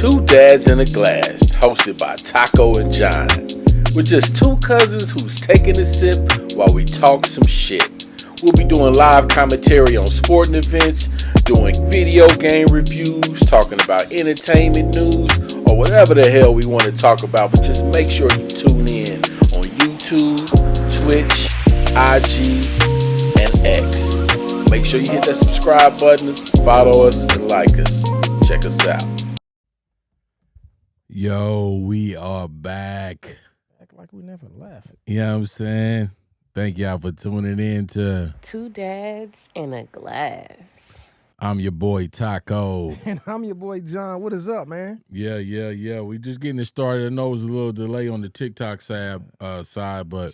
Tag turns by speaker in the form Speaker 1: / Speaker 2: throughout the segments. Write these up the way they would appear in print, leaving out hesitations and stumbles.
Speaker 1: Two Dads in a Glass, hosted by Taco and John. We're just two cousins who's taking a sip while we talk some shit. We'll be doing live commentary on sporting events, doing video game reviews, talking about entertainment news, or whatever the hell we want to talk about. But just make sure you tune in on YouTube, Twitch, IG, and X. Make sure you hit that subscribe button, follow us, and like us. Check us out.
Speaker 2: Yo, we are back.
Speaker 3: Act like we never left.
Speaker 2: You know what I'm saying? Thank y'all for tuning in to
Speaker 4: Two Dads in a Glass.
Speaker 2: I'm your boy Taco.
Speaker 3: And I'm your boy John. What is up, man?
Speaker 2: Yeah. We just getting it started. I know it was a little delay on the TikTok side, but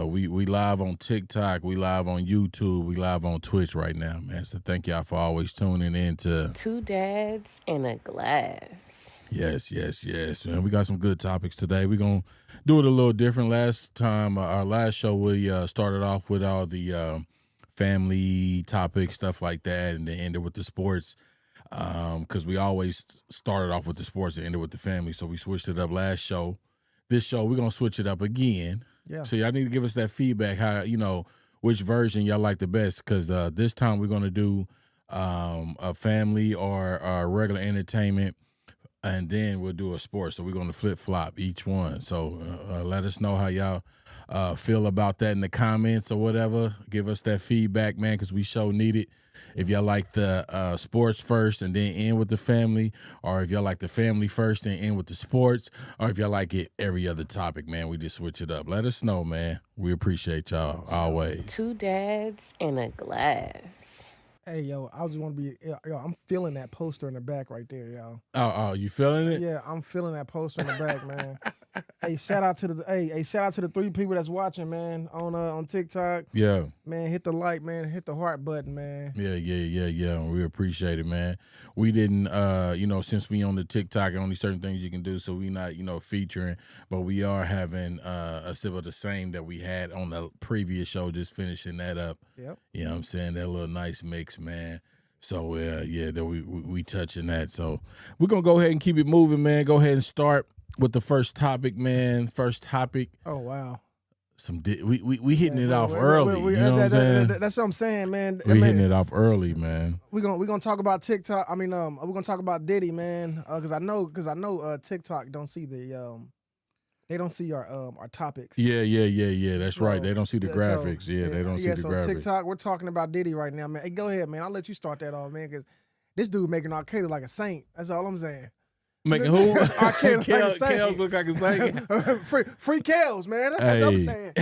Speaker 2: we live on TikTok, we live on YouTube, we live on Twitch right now, man. So thank y'all for always tuning in to
Speaker 4: Two Dads in a Glass.
Speaker 2: Yes. Man, we got some good topics today. We're going to do it a little different. Last time, our last show, we started off with all the family topics, stuff like that, and then ended with the sports because we always started off with the sports and ended with the family. So we switched it up last show. This show, we're going to switch it up again. Yeah. So y'all need to give us that feedback, how, which version y'all like the best, because this time we're going to do a family or regular entertainment, and then we'll do a sport. So we're going to flip-flop each one. So let us know how y'all feel about that in the comments or whatever. Give us that feedback, man, because we sure need it. If y'all like the sports first and then end with the family, or if y'all like the family first and end with the sports, or if y'all like it every other topic, man, we just switch it up. Let us know, man. We appreciate y'all always.
Speaker 4: Two Dads in a Glass.
Speaker 3: Hey, yo, I just want to be, I'm feeling that poster in the back right there, y'all.
Speaker 2: Oh, you feeling it?
Speaker 3: Yeah, I'm feeling that poster in the back, man. Hey, shout out to the three people that's watching, man, on TikTok.
Speaker 2: Yeah.
Speaker 3: Man, hit the like, man, hit the heart button, man.
Speaker 2: Yeah. We appreciate it, man. We didn't, since we on the TikTok, only certain things you can do, so we not, featuring, but we are having a sip of the same that we had on the previous show, just finishing that up.
Speaker 3: Yep.
Speaker 2: You know what I'm saying? That little nice mix, man. So, that we touching that. So we're going to go ahead and keep it moving, man. Go ahead and start with the first topic, man. First topic.
Speaker 3: Oh, wow.
Speaker 2: We hitting it off early. You know what I'm saying?
Speaker 3: That's what I'm saying, man.
Speaker 2: Hitting it off early, man.
Speaker 3: We're gonna talk about TikTok. I mean, we're gonna talk about Diddy, man. Because I know TikTok don't see they don't see our topics.
Speaker 2: Yeah. That's right. They don't see the graphics. They don't see the graphics.
Speaker 3: So TikTok, we're talking about Diddy right now, man. Hey, go ahead, man. I'll let you start that off, man, because this dude making R. Kelly like a saint. That's all I'm saying.
Speaker 2: Making who?
Speaker 3: R. Kelly like a saint.
Speaker 2: Kels look like a saint.
Speaker 3: free Kels, man. That's what I'm saying.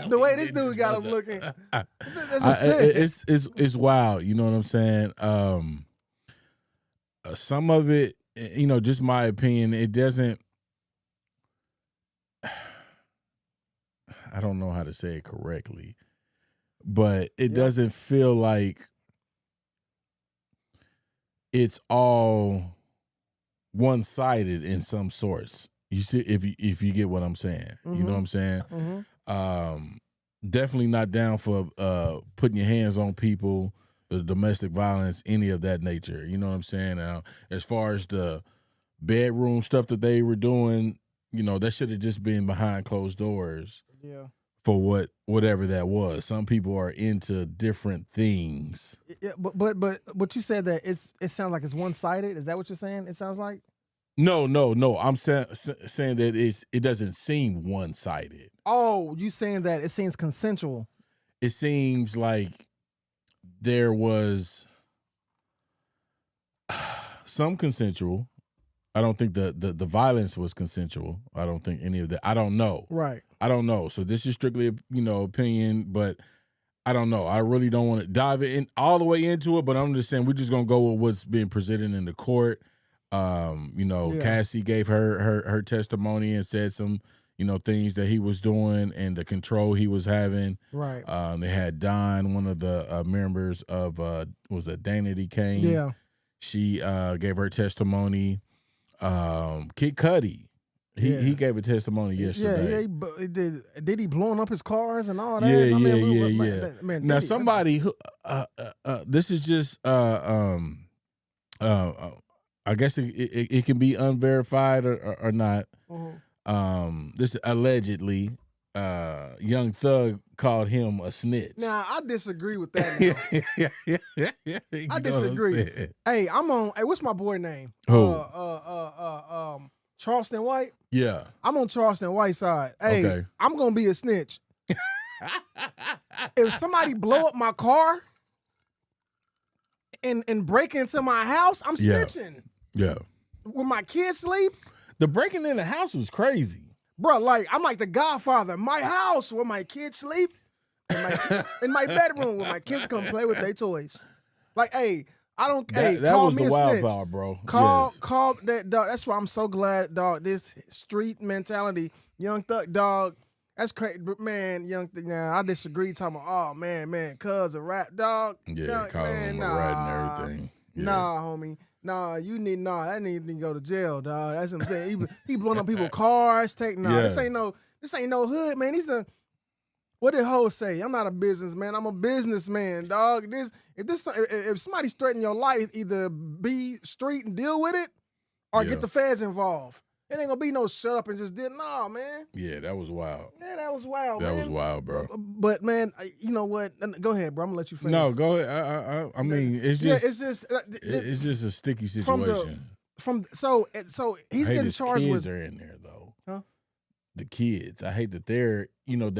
Speaker 3: the way this dude got him looking.
Speaker 2: It's wild. You know what I'm saying? Some of it, just my opinion, it doesn't. I don't know how to say it correctly, but it doesn't feel like it's all one-sided in some sorts. You see, if you get what I'm saying, you know what I'm saying. Mm-hmm. Definitely not down for putting your hands on people, the domestic violence, any of that nature. You know what I'm saying. Now, as far as the bedroom stuff that they were doing, that should have just been behind closed doors.
Speaker 3: Yeah.
Speaker 2: For whatever that was. Some people are into different things.
Speaker 3: Yeah, but you said that it sounds like it's one-sided. Is that what you're saying? It sounds like.
Speaker 2: No. I'm saying that it doesn't seem one-sided.
Speaker 3: Oh, you saying that it seems consensual?
Speaker 2: It seems like there was some consensual. I don't think the violence was consensual. I don't think any of that. I don't know.
Speaker 3: Right.
Speaker 2: I don't know. So this is strictly, opinion, but I don't know. I really don't want to dive in all the way into it, but I'm just saying we're just going to go with what's being presented in the court. Cassie gave her testimony and said some, things that he was doing and the control he was having.
Speaker 3: Right.
Speaker 2: They had Dawn, one of the members of, was it Danity Kane?
Speaker 3: Yeah. She
Speaker 2: gave her testimony. Kid Cudi, he gave a testimony yesterday.
Speaker 3: Yeah, did he blowing up his cars and all that?
Speaker 2: Yeah.
Speaker 3: Man,
Speaker 2: now somebody who this is just I guess it can be unverified or not. This allegedly, Young Thug called him a snitch.
Speaker 3: Now I disagree with that. I disagree. Hey, I'm on. Hey, what's my boy name?
Speaker 2: Who?
Speaker 3: Charleston White.
Speaker 2: Yeah.
Speaker 3: I'm on Charleston White side. Hey,
Speaker 2: Okay.
Speaker 3: I'm gonna be a snitch. If somebody blow up my car and break into my house, I'm
Speaker 2: Yeah.
Speaker 3: snitching.
Speaker 2: Yeah.
Speaker 3: When my kids sleep,
Speaker 2: The breaking in the house was crazy.
Speaker 3: bro, like I'm like the Godfather. My house where my kids sleep, in my bedroom where my kids come play with their toys. Like, hey, I don't.
Speaker 2: That
Speaker 3: call
Speaker 2: was
Speaker 3: me
Speaker 2: the
Speaker 3: a
Speaker 2: wild
Speaker 3: snitch.
Speaker 2: part, bro.
Speaker 3: Call
Speaker 2: Yes.
Speaker 3: that dog. That's why I'm so glad, dog. This street mentality, Young Thug, dog. That's crazy, man. Young Thug. Now I disagree. Talking about, oh man, cuz a rap dog.
Speaker 2: Yeah,
Speaker 3: Dog,
Speaker 2: calling
Speaker 3: man,
Speaker 2: him a rat and everything. Yeah.
Speaker 3: Nah, homie. Nah, that need to go to jail, dog. That's what I'm saying. He blowing up people's cars. This ain't no hood, man. What did Ho say? I'm not a businessman. I'm a businessman, dog. If somebody's threatening your life, either be street and deal with it, or
Speaker 2: Yeah.
Speaker 3: get the feds involved. It ain't gonna be no shut up and just did. Nah, man.
Speaker 2: Yeah, that was wild.
Speaker 3: Yeah, that was wild,
Speaker 2: That
Speaker 3: man.
Speaker 2: was wild, bro.
Speaker 3: But man, you know what? Go ahead, bro. I'm gonna let you finish.
Speaker 2: No, go ahead. I mean, it's just
Speaker 3: it's just
Speaker 2: a sticky
Speaker 3: from
Speaker 2: situation.
Speaker 3: so he's
Speaker 2: I hate
Speaker 3: getting
Speaker 2: his
Speaker 3: charged
Speaker 2: kids
Speaker 3: with.
Speaker 2: are in there though.
Speaker 3: Huh?
Speaker 2: The kids. I hate that they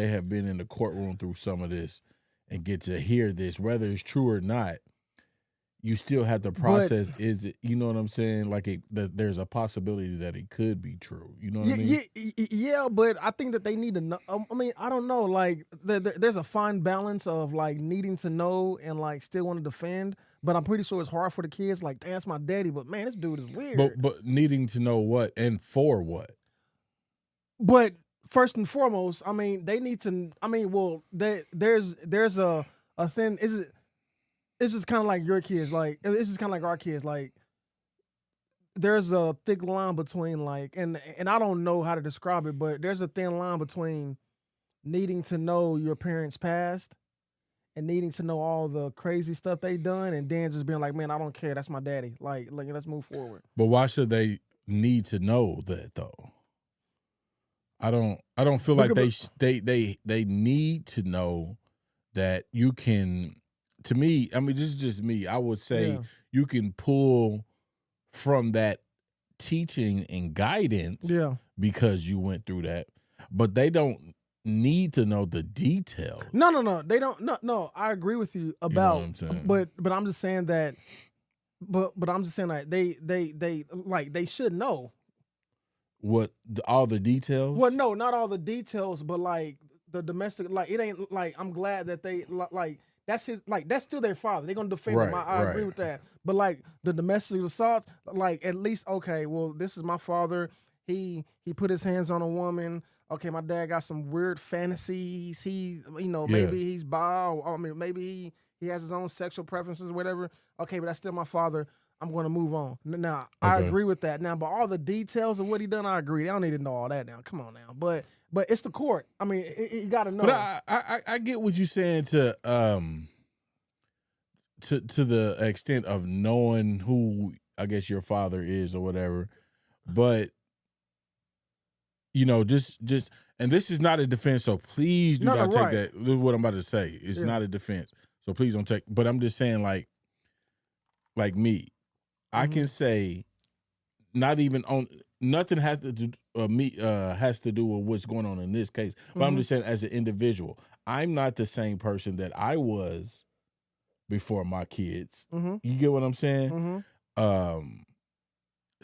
Speaker 2: have been in the courtroom through some of this and get to hear this, whether it's true or not. You still have to process. Is it? You know what I'm saying? Like there's a possibility that it could be true. You know what I mean?
Speaker 3: Yeah, but I think that they need to know. I mean, I don't know. Like, there's a fine balance of like needing to know and like still want to defend. But I'm pretty sure it's hard for the kids. Like, damn, that's my daddy. But man, this dude is weird.
Speaker 2: But needing to know what and for what.
Speaker 3: But first and foremost, I mean, they need to. I mean, well, there's a thin. It's just kind of like your kids. Like, it's just kind of like our kids. Like, there's a thick line between like, and I don't know how to describe it, but there's a thin line between needing to know your parents' past and needing to know all the crazy stuff they done, and then just being like, man, I don't care. That's my daddy. Like let's move forward.
Speaker 2: But why should they need to know that though? I don't feel like they need to know that you can. To me, I mean, this is just me. I would say you can pull from that teaching and guidance because you went through that, but they don't need to know the details.
Speaker 3: No, they don't. No, I agree with you about.
Speaker 2: You know what I'm saying?
Speaker 3: But I'm just saying that. But I'm just saying like they should know
Speaker 2: what all the details.
Speaker 3: Well, no, not all the details, but like the domestic. Like it ain't like I'm glad that they like. That's that's still their father. They're gonna defend him. I agree with that. But like the domestic assault, like at least okay, well, this is my father. He put his hands on a woman. Okay, my dad got some weird fantasies. Maybe he's bi, or I mean maybe he has his own sexual preferences, whatever. Okay, but that's still my father. I'm gonna move on. Now, I agree with that. Now, but all the details of what he done, I agree. They don't need to know all that now. Come on now. But it's the court. I mean, you got to know.
Speaker 2: But I get what you're saying to the extent of knowing who I guess your father is or whatever. But just and this is not a defense, so please do not take that. This is what I'm about to say. It's not a defense. So please don't take, but I'm just saying like me. I can say not even on nothing has to do has to do with what's going on in this case. But I'm just saying as an individual, I'm not the same person that I was before my kids. You get what I'm saying?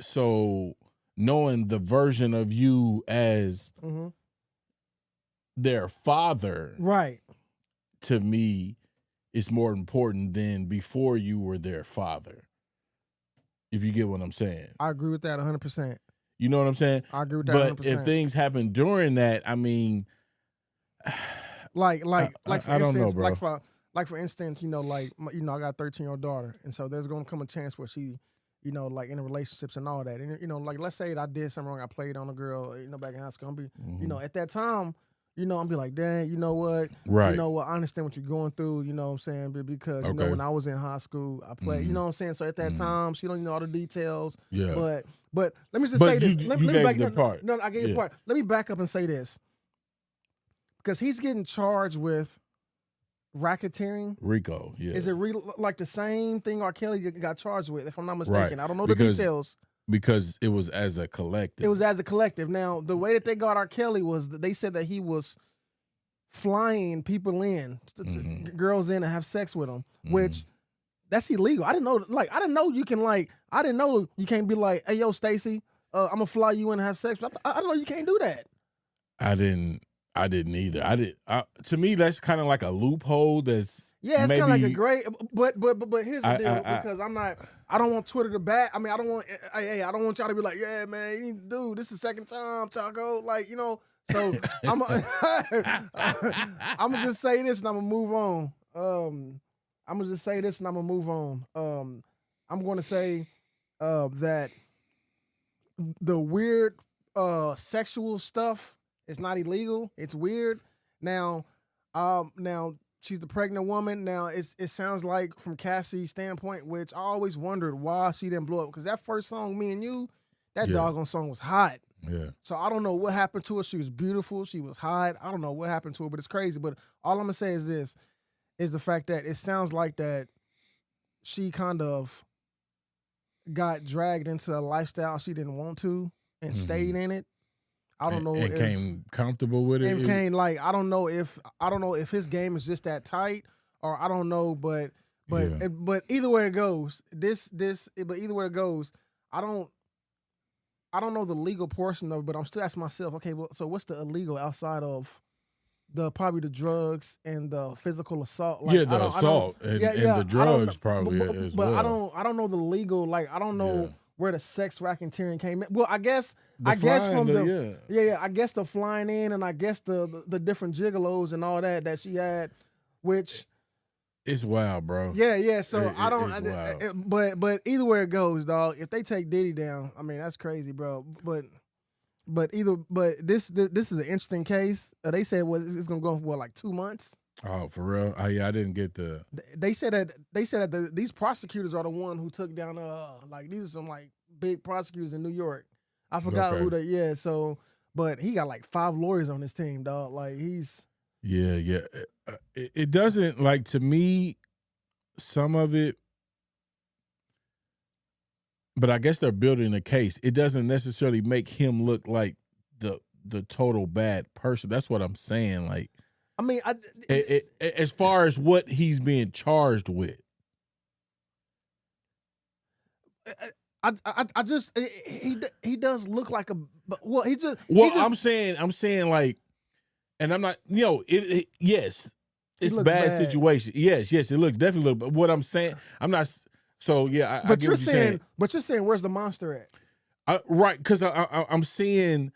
Speaker 2: So knowing the version of you as their father,
Speaker 3: right,
Speaker 2: to me is more important than before you were their father. If you get what I'm saying.
Speaker 3: I agree with that 100%.
Speaker 2: You know what I'm saying?
Speaker 3: I agree with that 100%.
Speaker 2: But if things happen during that, I mean,
Speaker 3: like for
Speaker 2: I don't
Speaker 3: instance,
Speaker 2: know, bro.
Speaker 3: like for instance, I got a 13-year-old daughter, and so there's going to come a chance where she, like in relationships and all that, and like let's say I did something wrong, I played on a girl, back in high school, at that time, I'm be like, dang, you know what?
Speaker 2: Right.
Speaker 3: You know what? I understand what you're going through, you know what I'm saying? Because, when I was in high school, I played, you know what I'm saying? So at that time, she don't know all the details.
Speaker 2: Yeah.
Speaker 3: But let me just say this.
Speaker 2: Let me back the part.
Speaker 3: No, I gave you part. Let me back up and say this. Because he's getting charged with racketeering.
Speaker 2: RICO, yeah.
Speaker 3: Is it like the same thing R. Kelly got charged with, if I'm not mistaken? Right. I don't know the details.
Speaker 2: Because it was as a collective.
Speaker 3: It was as a collective. Now, the way that they got R. Kelly was they said that he was flying people in, girls in, and have sex with them, which that's illegal. I didn't know. I didn't know you can I didn't know you can't be like, hey, yo, Stacey, I'm gonna fly you in and have sex. I didn't know you can't do that.
Speaker 2: I didn't either. To me, that's kind of like a loophole. It's
Speaker 3: kind of like a great. But here's the deal, because I don't want Twitter to back. I mean, I don't want y'all to be like, yeah, man, you need to do this is the second time, Taco. So I'm gonna just say this and I'm gonna move on. I'm gonna say that the weird sexual stuff is not illegal. It's weird. Now she's the pregnant woman. Now it sounds like from Cassie's standpoint, which I always wondered why she didn't blow up, because that first song, Me and You, that doggone song was hot.
Speaker 2: Yeah.
Speaker 3: So I don't know what happened to her. She was beautiful. She was hot. I don't know what happened to her, but it's crazy. But all I'm gonna say is this: is the fact that it sounds like that she kind of got dragged into a lifestyle she didn't want to and stayed in it. I don't know
Speaker 2: if came comfortable with it.
Speaker 3: And came I don't know if his game is just that tight, or I don't know, but either way it goes, but either way it goes, I don't know the legal portion of it, but I'm still asking myself, okay, well, so what's the illegal outside of probably the drugs and the physical assault?
Speaker 2: The assault and the drugs probably as well.
Speaker 3: But I don't know the legal, I don't know where the sex racketeering came in. Well, I guess from I guess the flying in, and I guess the different gigolos and all that she had, which
Speaker 2: it's wild, bro.
Speaker 3: Yeah. So but either way it goes, dog. If they take Diddy down, I mean that's crazy, bro. But this is an interesting case. They said it's gonna go for 2 months.
Speaker 2: Oh, for real? I didn't get the.
Speaker 3: They said that these prosecutors are the one who took down these are some big prosecutors in New York. I forgot who they. Yeah. So, but he got 5 lawyers on his team, dog. He's.
Speaker 2: Yeah. It doesn't to me. Some of it. But I guess they're building a case. It doesn't necessarily make him look like the total bad person. That's what I'm saying.
Speaker 3: I mean,
Speaker 2: as far as what he's being charged with,
Speaker 3: I just he does look like a
Speaker 2: I'm saying and I'm not yes, it's bad situation. Yes, it looks definitely. But what I'm saying, I'm not. So yeah, I get what you're saying.
Speaker 3: But you're saying where's the monster at?
Speaker 2: Right, because I'm seeing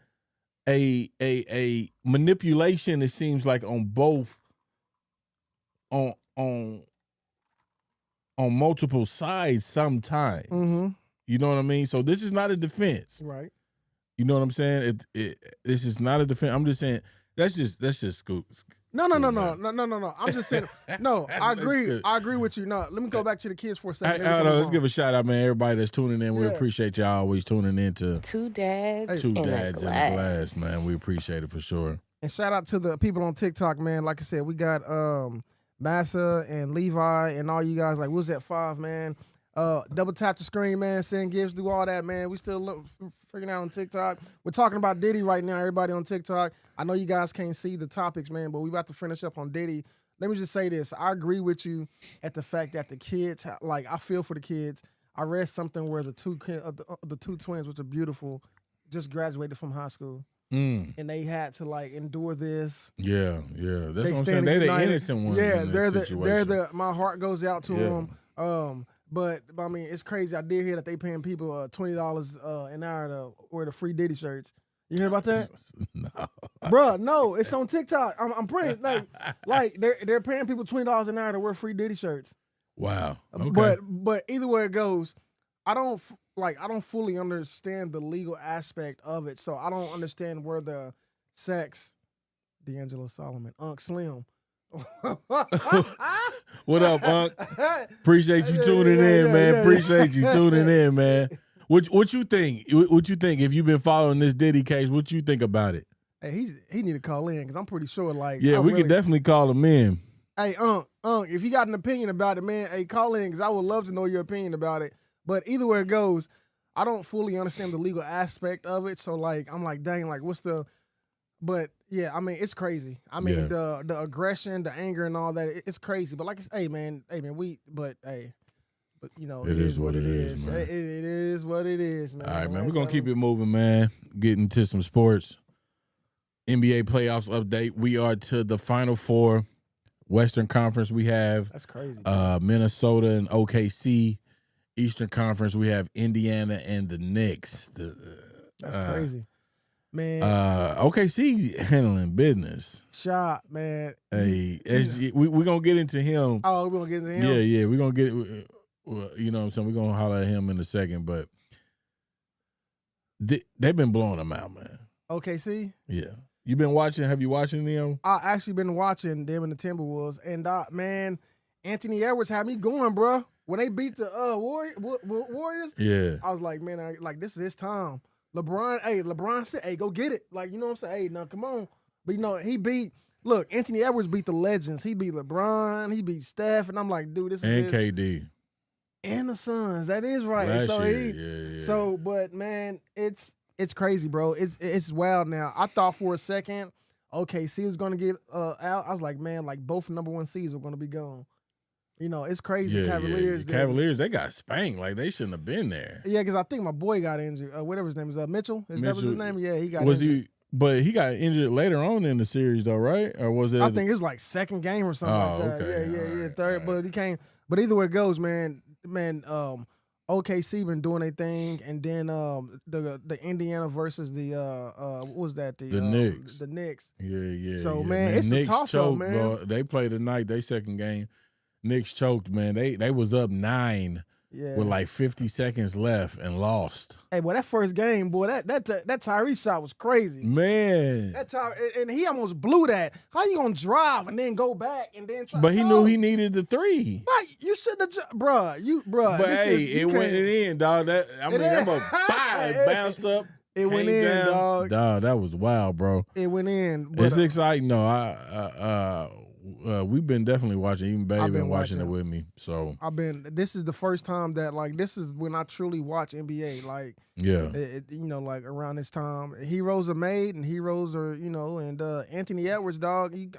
Speaker 2: a manipulation. It seems like on both on multiple sides sometimes.
Speaker 3: Mm-hmm.
Speaker 2: You know what I mean? So this is not a defense,
Speaker 3: right?
Speaker 2: You know what I'm saying? This is not a defense. I'm just saying that's just scoop.
Speaker 3: No. I'm just saying. No, I agree. I agree with you. No, let me go back to the kids for a second.
Speaker 2: Let's give a shout out, man. Everybody that's tuning in, we appreciate y'all always tuning in to
Speaker 4: Two Dads
Speaker 2: in a
Speaker 4: Glass.
Speaker 2: Man. We appreciate it for sure.
Speaker 3: And shout out to the people on TikTok, man. Like I said, we got Massa and Levi and all you guys. We was at 5, man. Double tap the screen, man. Send gifts, do all that, man. We still figuring out on TikTok. We're talking about Diddy right now. Everybody on TikTok. I know you guys can't see the topics, man, but we about to finish up on Diddy. Let me just say this. I agree with you at the fact that the kids, I feel for the kids. I read something where the two twins, which are beautiful, just graduated from high school. And they had to endure this.
Speaker 2: Yeah. That's what I'm saying. They're the innocent ones. Yeah,
Speaker 3: they're my heart goes out to them. But I mean, it's crazy. I did hear that they paying people $20 an hour to wear the free Diddy shirts. You hear about that?
Speaker 2: No,
Speaker 3: bruh. No, it's on TikTok. I'm pretty they're paying people $20 an hour to wear free Diddy shirts.
Speaker 2: Wow. Okay.
Speaker 3: But either way it goes, I don't fully understand the legal aspect of it. So I don't understand where the sex D'Angelo Solomon, Unc Slim.
Speaker 2: What up, Unc? Appreciate you tuning in, man. Appreciate you tuning in, man. What you think? What you think? If you've been following this Diddy case, what you think about it?
Speaker 3: Hey, he need to call in because I'm pretty sure, like,
Speaker 2: yeah, we could definitely call him in.
Speaker 3: Hey, Unc, if you got an opinion about it, man, hey, call in because I would love to know your opinion about it. But either way it goes, I don't fully understand the legal aspect of it. So, like, I'm like, dang, like, what's the? But yeah, I mean, it's crazy. I mean, the aggression, the anger, and all that, it's crazy. But like, hey, man, but you know, it is what it is.
Speaker 2: Man.
Speaker 3: It is what it is, man.
Speaker 2: All right, man, we're gonna keep it moving, man. Getting to some sports. NBA playoffs update. We are to the Final Four. Western Conference, we have
Speaker 3: that's crazy.
Speaker 2: Minnesota and OKC. Eastern Conference, we have Indiana and the Knicks.
Speaker 3: That's crazy, man.
Speaker 2: OKC handling business.
Speaker 3: Shot, man.
Speaker 2: Hey, SG, we're gonna get into him.
Speaker 3: Oh, we're gonna get into him.
Speaker 2: Yeah, we're gonna get. You know what I'm saying? We're gonna holler at him in a second, but they've been blowing them out, man.
Speaker 3: OKC.
Speaker 2: Yeah. You been watching? Have you watching them?
Speaker 3: I actually been watching them and the Timberwolves, and man, Anthony Edwards had me going, bro. When they beat the Warriors,
Speaker 2: yeah,
Speaker 3: I was like, man, this is his time. LeBron said, hey, go get it. Like, you know what I'm saying? Hey, now come on. But you know, Anthony Edwards beat the legends. He beat LeBron, he beat Steph, and I'm like, dude, this is
Speaker 2: KD.
Speaker 3: And the Suns. That is right.
Speaker 2: Last year, yeah.
Speaker 3: So, but man, it's crazy, bro. It's wild now. I thought for a second, OKC was gonna get out. I was like, man, like both number 1 seeds were gonna be gone. You know, it's crazy.
Speaker 2: Yeah,
Speaker 3: Cavaliers.
Speaker 2: Yeah. Cavaliers, they got spanked. Like they shouldn't have been there.
Speaker 3: Yeah, because I think my boy got injured. Whatever his name is, Mitchell. That was his name? Yeah, he got injured.
Speaker 2: But he got injured later on in the series, though, right? Or was it?
Speaker 3: I think it was like second game or something like that.
Speaker 2: Okay.
Speaker 3: Yeah. Third, but he came. But either way it goes, man. OKC been doing their thing, and then the Indiana versus the what was that? The
Speaker 2: Knicks.
Speaker 3: The Knicks.
Speaker 2: Yeah.
Speaker 3: So man, it's
Speaker 2: Knicks
Speaker 3: a toss up, man.
Speaker 2: Bro. They played tonight. They second game. Knicks choked, man. They was up 9 with like 50 seconds left and lost.
Speaker 3: Hey, boy, that first game, boy, that Tyrese shot was crazy,
Speaker 2: man.
Speaker 3: And he almost blew that. How you gonna drive and then go back and then try?
Speaker 2: But he knew he needed the 3.
Speaker 3: But you shouldn't have, bruh.
Speaker 2: But hey, it went in, dog. That bounced up.
Speaker 3: It went in,
Speaker 2: down.
Speaker 3: dog.
Speaker 2: Dog, that was wild, bro.
Speaker 3: It went in. But,
Speaker 2: it's exciting, though. We've been definitely watching. Even Baby been watching it with me. So
Speaker 3: this is the first time that this is when I truly watch NBA. Like,
Speaker 2: yeah,
Speaker 3: like around this time, heroes are made and heroes are, and Anthony Edwards, dog. You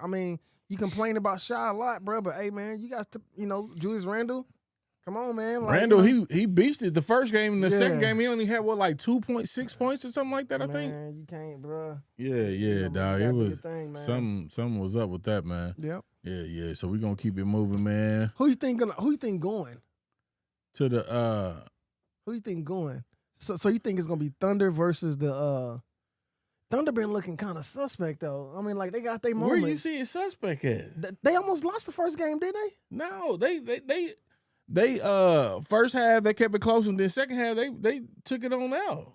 Speaker 3: complain about Shy a lot, bro, but hey, man, you got to, Julius Randle. Come on, man. Like,
Speaker 2: Randall, he beasted the first game. In the second game, he only had, 2.6 points or something like that, I think?
Speaker 3: Man, you can't, bro.
Speaker 2: Yeah, dog. It was
Speaker 3: thing,
Speaker 2: something was up with that, man.
Speaker 3: Yep.
Speaker 2: Yeah. So we're going to keep it moving, man.
Speaker 3: Who you think going?
Speaker 2: To the
Speaker 3: Who you think going? So you think it's going to be Thunder versus the Thunder been looking kind of suspect, though. I mean, like, they got their moment.
Speaker 2: Where you see it suspect at?
Speaker 3: They almost lost the first game, didn't they?
Speaker 2: No, They first half they kept it close, and then second half they took it on out.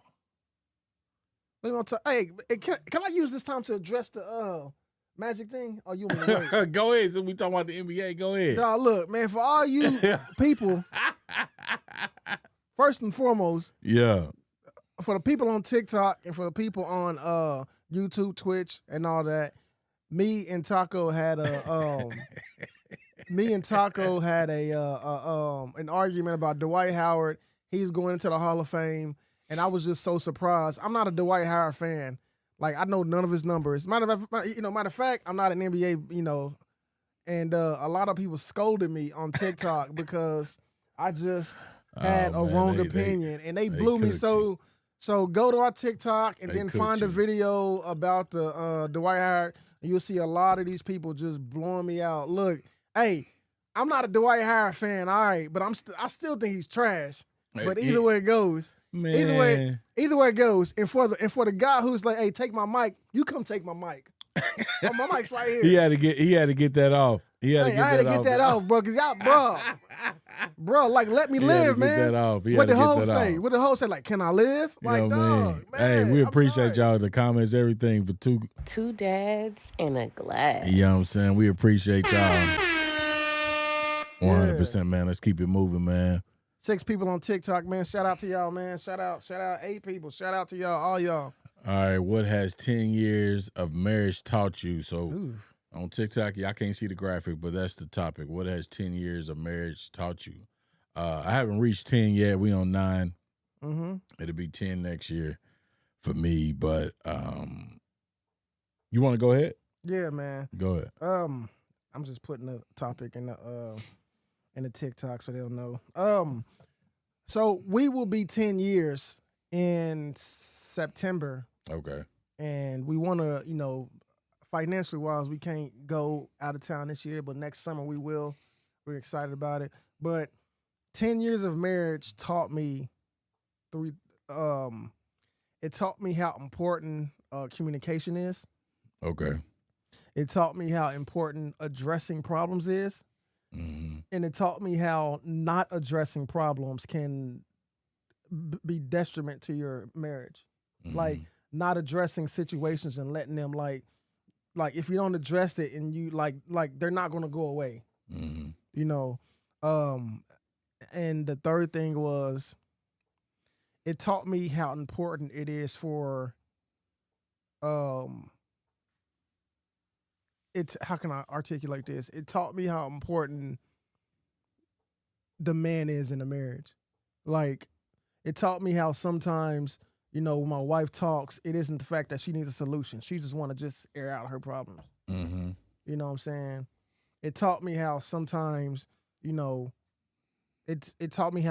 Speaker 3: We're gonna talk. Hey, can I use this time to address the Magic thing? Or you want to wait?
Speaker 2: Go ahead. Since we talking about the NBA, go ahead.
Speaker 3: Nah, look, man, for all you people, first and foremost, for the people on TikTok and for the people on YouTube, Twitch, and all that, me and Taco had a an argument about Dwight Howard. He's going into the Hall of Fame, and I was just so surprised. I'm not a Dwight Howard fan. Like, I know none of his numbers. Matter of fact, I'm not an NBA, and a lot of people scolded me on TikTok because I just had a wrong opinion, and they blew me. So go to our TikTok and then find a video about the Dwight Howard, and you'll see a lot of these people just blowing me out. Look. Hey, I'm not a Dwight Howard fan, all right, but I still think he's trash. But either way it goes, either way it goes, and for the guy who's like, hey, take my mic, you come take my mic. Oh, my mic's right here.
Speaker 2: He had to get that off.
Speaker 3: I had to get that off, bro. Cause y'all, bro, like let me live, man.
Speaker 2: Get that off.
Speaker 3: What the hoe say? What the hoe say? Like, can I live? Like, dog, man.
Speaker 2: Hey, we appreciate y'all, the comments, everything for
Speaker 4: two dads in a glass.
Speaker 2: You know what I'm saying? We appreciate y'all. 100%, man. Let's keep it moving, man.
Speaker 3: 6 people on TikTok, man. Shout out to y'all, man. Shout out 8 people. Shout out to y'all, all y'all.
Speaker 2: All right, what has 10 years of marriage taught you? So on TikTok, I can't see the graphic, but that's the topic. What has 10 years of marriage taught you? I haven't reached 10 yet. We on 9.
Speaker 3: Mm-hmm.
Speaker 2: It'll be 10 next year for me, but you want to go ahead?
Speaker 3: Yeah, man.
Speaker 2: Go ahead.
Speaker 3: I'm just putting the topic in the TikTok so they'll know. So we will be 10 years in September.
Speaker 2: Okay.
Speaker 3: And we want to, financially wise, we can't go out of town this year, but next summer we will. We're excited about it. But 10 years of marriage taught me it taught me how important communication is.
Speaker 2: Okay.
Speaker 3: It taught me how important addressing problems is.
Speaker 2: Mm-hmm.
Speaker 3: And it taught me how not addressing problems can be detriment to your marriage.
Speaker 2: Mm-hmm.
Speaker 3: Like not addressing situations and letting them like if you don't address it and you like they're not going to go away.
Speaker 2: Mm-hmm.
Speaker 3: And the third thing was it taught me how important it is for how can I articulate this? It taught me how important the man is in a marriage. Like, it taught me how sometimes, when my wife talks, it isn't the fact that she needs a solution. She just want to just air out her problems.
Speaker 2: Mm-hmm.
Speaker 3: You know what I'm saying? It taught me how sometimes, it taught me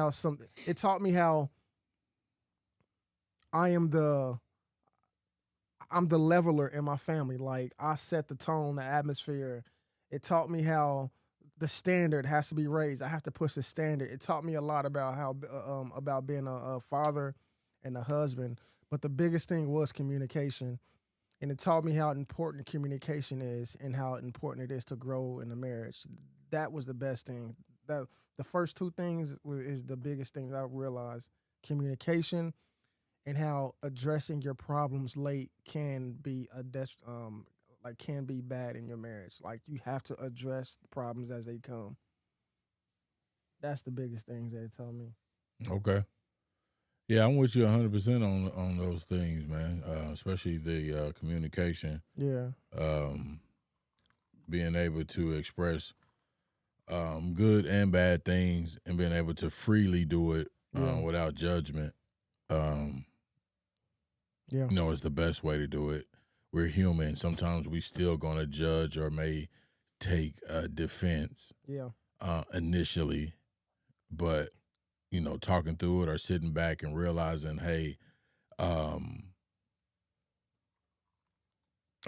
Speaker 3: how I'm the leveler in my family. Like, I set the tone, the atmosphere. It taught me how the standard has to be raised. I have to push the standard. It taught me a lot about how about being a father and a husband. But the biggest thing was communication. And it taught me how important communication is and how important it is to grow in a marriage. That was the best thing. The first 2 things is the biggest things I realized. Communication and how addressing your problems late can be can be bad in your marriage. Like, you have to address the problems as they come. That's the biggest things that it taught me.
Speaker 2: Okay. Yeah, I'm with you 100% on those things, man. Especially the communication.
Speaker 3: Yeah.
Speaker 2: Being able to express good and bad things and being able to freely do it without judgment. It's the best way to do it. We're human. Sometimes we still gonna judge or may take defense.
Speaker 3: Yeah.
Speaker 2: Initially, but talking through it or sitting back and realizing, hey,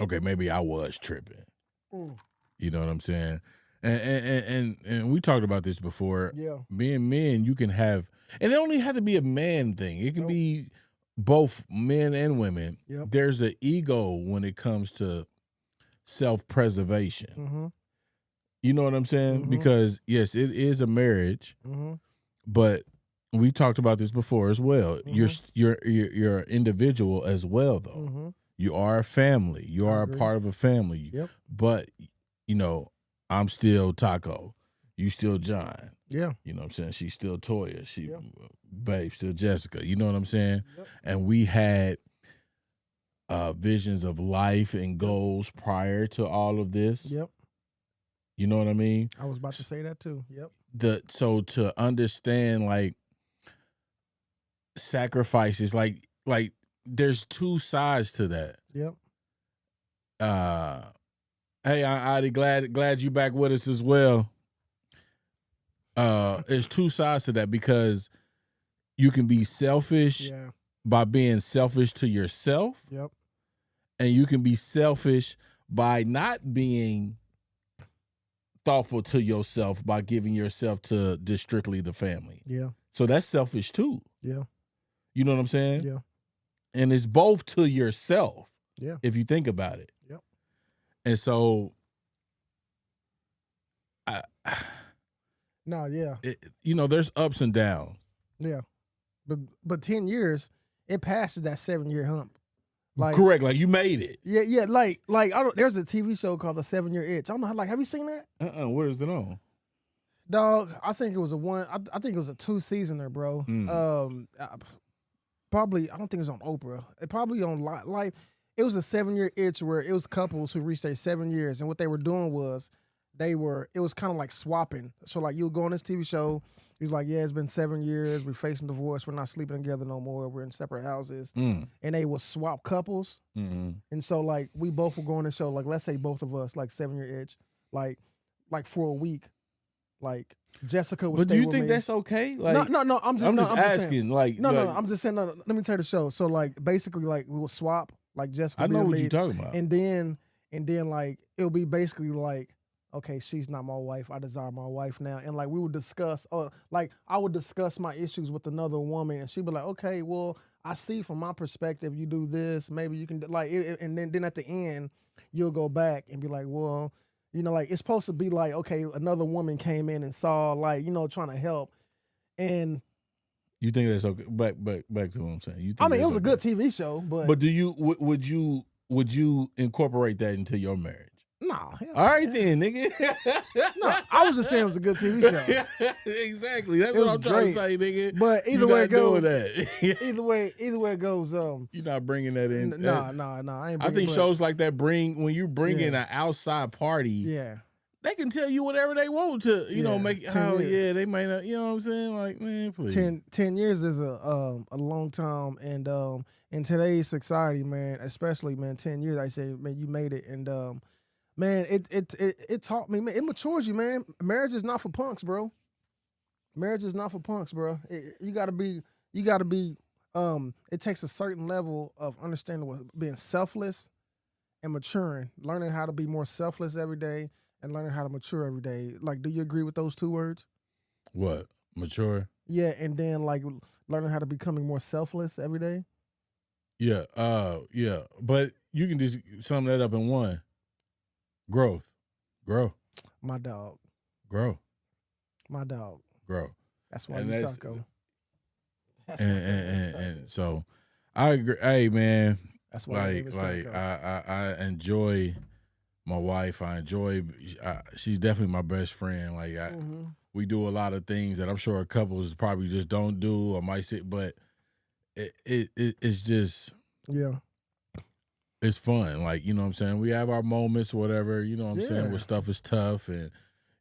Speaker 2: okay, maybe I was tripping. You know what I'm saying? And we talked about this before.
Speaker 3: Yeah.
Speaker 2: Being men, you can have, and it don't even have to be a man thing. It can be both men and women.
Speaker 3: Yep.
Speaker 2: There's an ego when it comes to self-preservation.
Speaker 3: Mm-hmm.
Speaker 2: You know what I'm saying?
Speaker 3: Mm-hmm.
Speaker 2: Because yes, it is a marriage, but we talked about this before as well. You're an individual as well, though. You are a family. You are a part of a family.
Speaker 3: Yep.
Speaker 2: But I'm still Taco. You still John.
Speaker 3: Yeah.
Speaker 2: You know what I'm saying? She's still Toya. Babe, still Jessica. You know what I'm saying? Yep. And we had visions of life and goals prior to all of this.
Speaker 3: Yep.
Speaker 2: You know what I mean?
Speaker 3: I was about to say that too. Yep.
Speaker 2: So to understand like sacrifices, like there's 2 sides to that.
Speaker 3: Yep.
Speaker 2: Hey, Adi, glad you back with us as well. There's 2 sides to that because you can be selfish by being selfish to yourself.
Speaker 3: Yep.
Speaker 2: And you can be selfish by not being thoughtful to yourself by giving yourself to just strictly the family.
Speaker 3: Yeah.
Speaker 2: So that's selfish too.
Speaker 3: Yeah.
Speaker 2: You know what I'm saying?
Speaker 3: Yeah.
Speaker 2: And it's both to yourself.
Speaker 3: Yeah.
Speaker 2: If you think about it.
Speaker 3: Yep.
Speaker 2: And so, there's ups and downs.
Speaker 3: Yeah, but 10 years, it passes that 7-year hump. Like,
Speaker 2: correct, like you made it.
Speaker 3: Yeah, like there's a TV show called The 7-Year Itch. I don't know, like, have you seen that?
Speaker 2: Where is it on?
Speaker 3: Dog, I think it was I think it was a 2-seasoner, bro. Probably, I don't think it was on Oprah. It probably on Life. It was a 7-year itch where it was couples who reached their 7 years, and what they were doing was it was kind of like swapping. So like, you'll go on this TV show. He's like, yeah, it's been 7 years. We're facing divorce. We're not sleeping together no more. We're in separate houses. And they will swap couples. And so like, we both will go on the show. Like, let's say both of us, like 7-year itch, like for a week. Like, Jessica would stay with me.
Speaker 2: But do you think that's okay? Like,
Speaker 3: no. I'm just
Speaker 2: asking.
Speaker 3: I'm just saying. No, let me tell you the show. So like, basically, like, we will swap. Like, Jessica.
Speaker 2: I know what you're talking about.
Speaker 3: And then like, it'll be basically like, okay, she's not my wife. I desire my wife now. And like, we would discuss, like, I would discuss my issues with another woman, and she'd be like, okay, well, I see from my perspective, you do this. Maybe you can, like, and then at the end, you'll go back and be like, well, like, it's supposed to be like, okay, another woman came in and saw, like, trying to help. And
Speaker 2: you think that's okay? Back to what I'm saying. You think
Speaker 3: it was a good TV show, but
Speaker 2: do you would you incorporate that into your marriage?
Speaker 3: No.
Speaker 2: All right then, nigga.
Speaker 3: No, I was just saying it was a good TV show.
Speaker 2: Exactly. That's what I'm trying to say, nigga.
Speaker 3: But either way it goes,
Speaker 2: either
Speaker 3: way it goes,
Speaker 2: you're not bringing that in.
Speaker 3: No.
Speaker 2: I think shows like that when you bring in an outside party.
Speaker 3: Yeah.
Speaker 2: They can tell you whatever they want to, make. They might not. You know what I'm saying? Like, man, please.
Speaker 3: 10 years is a long time, and in today's society, man, especially, man, 10 years. I say, man, you made it, and man, it taught me, man, it matures you, man. Marriage is not for punks, bro. Marriage is not for punks, bro. You gotta be. It takes a certain level of understanding what being selfless and maturing, learning how to be more selfless every day. And learning how to mature every day. Like, do you agree with those two words?
Speaker 2: What? Mature?
Speaker 3: Yeah, and then like learning how to becoming more selfless every day.
Speaker 2: Yeah, yeah. But you can just sum that up in one. Growth. Grow.
Speaker 3: My dog.
Speaker 2: Grow.
Speaker 3: My dog.
Speaker 2: Grow.
Speaker 3: That's why you taco.
Speaker 2: And so I agree. Hey man.
Speaker 3: That's why
Speaker 2: I enjoy my wife. She's definitely my best friend. Like we do a lot of things that I'm sure couples probably just don't do or might say, but it's just it's fun. Like, you know what I'm saying? We have our moments, whatever, you know what I'm saying, where stuff is tough and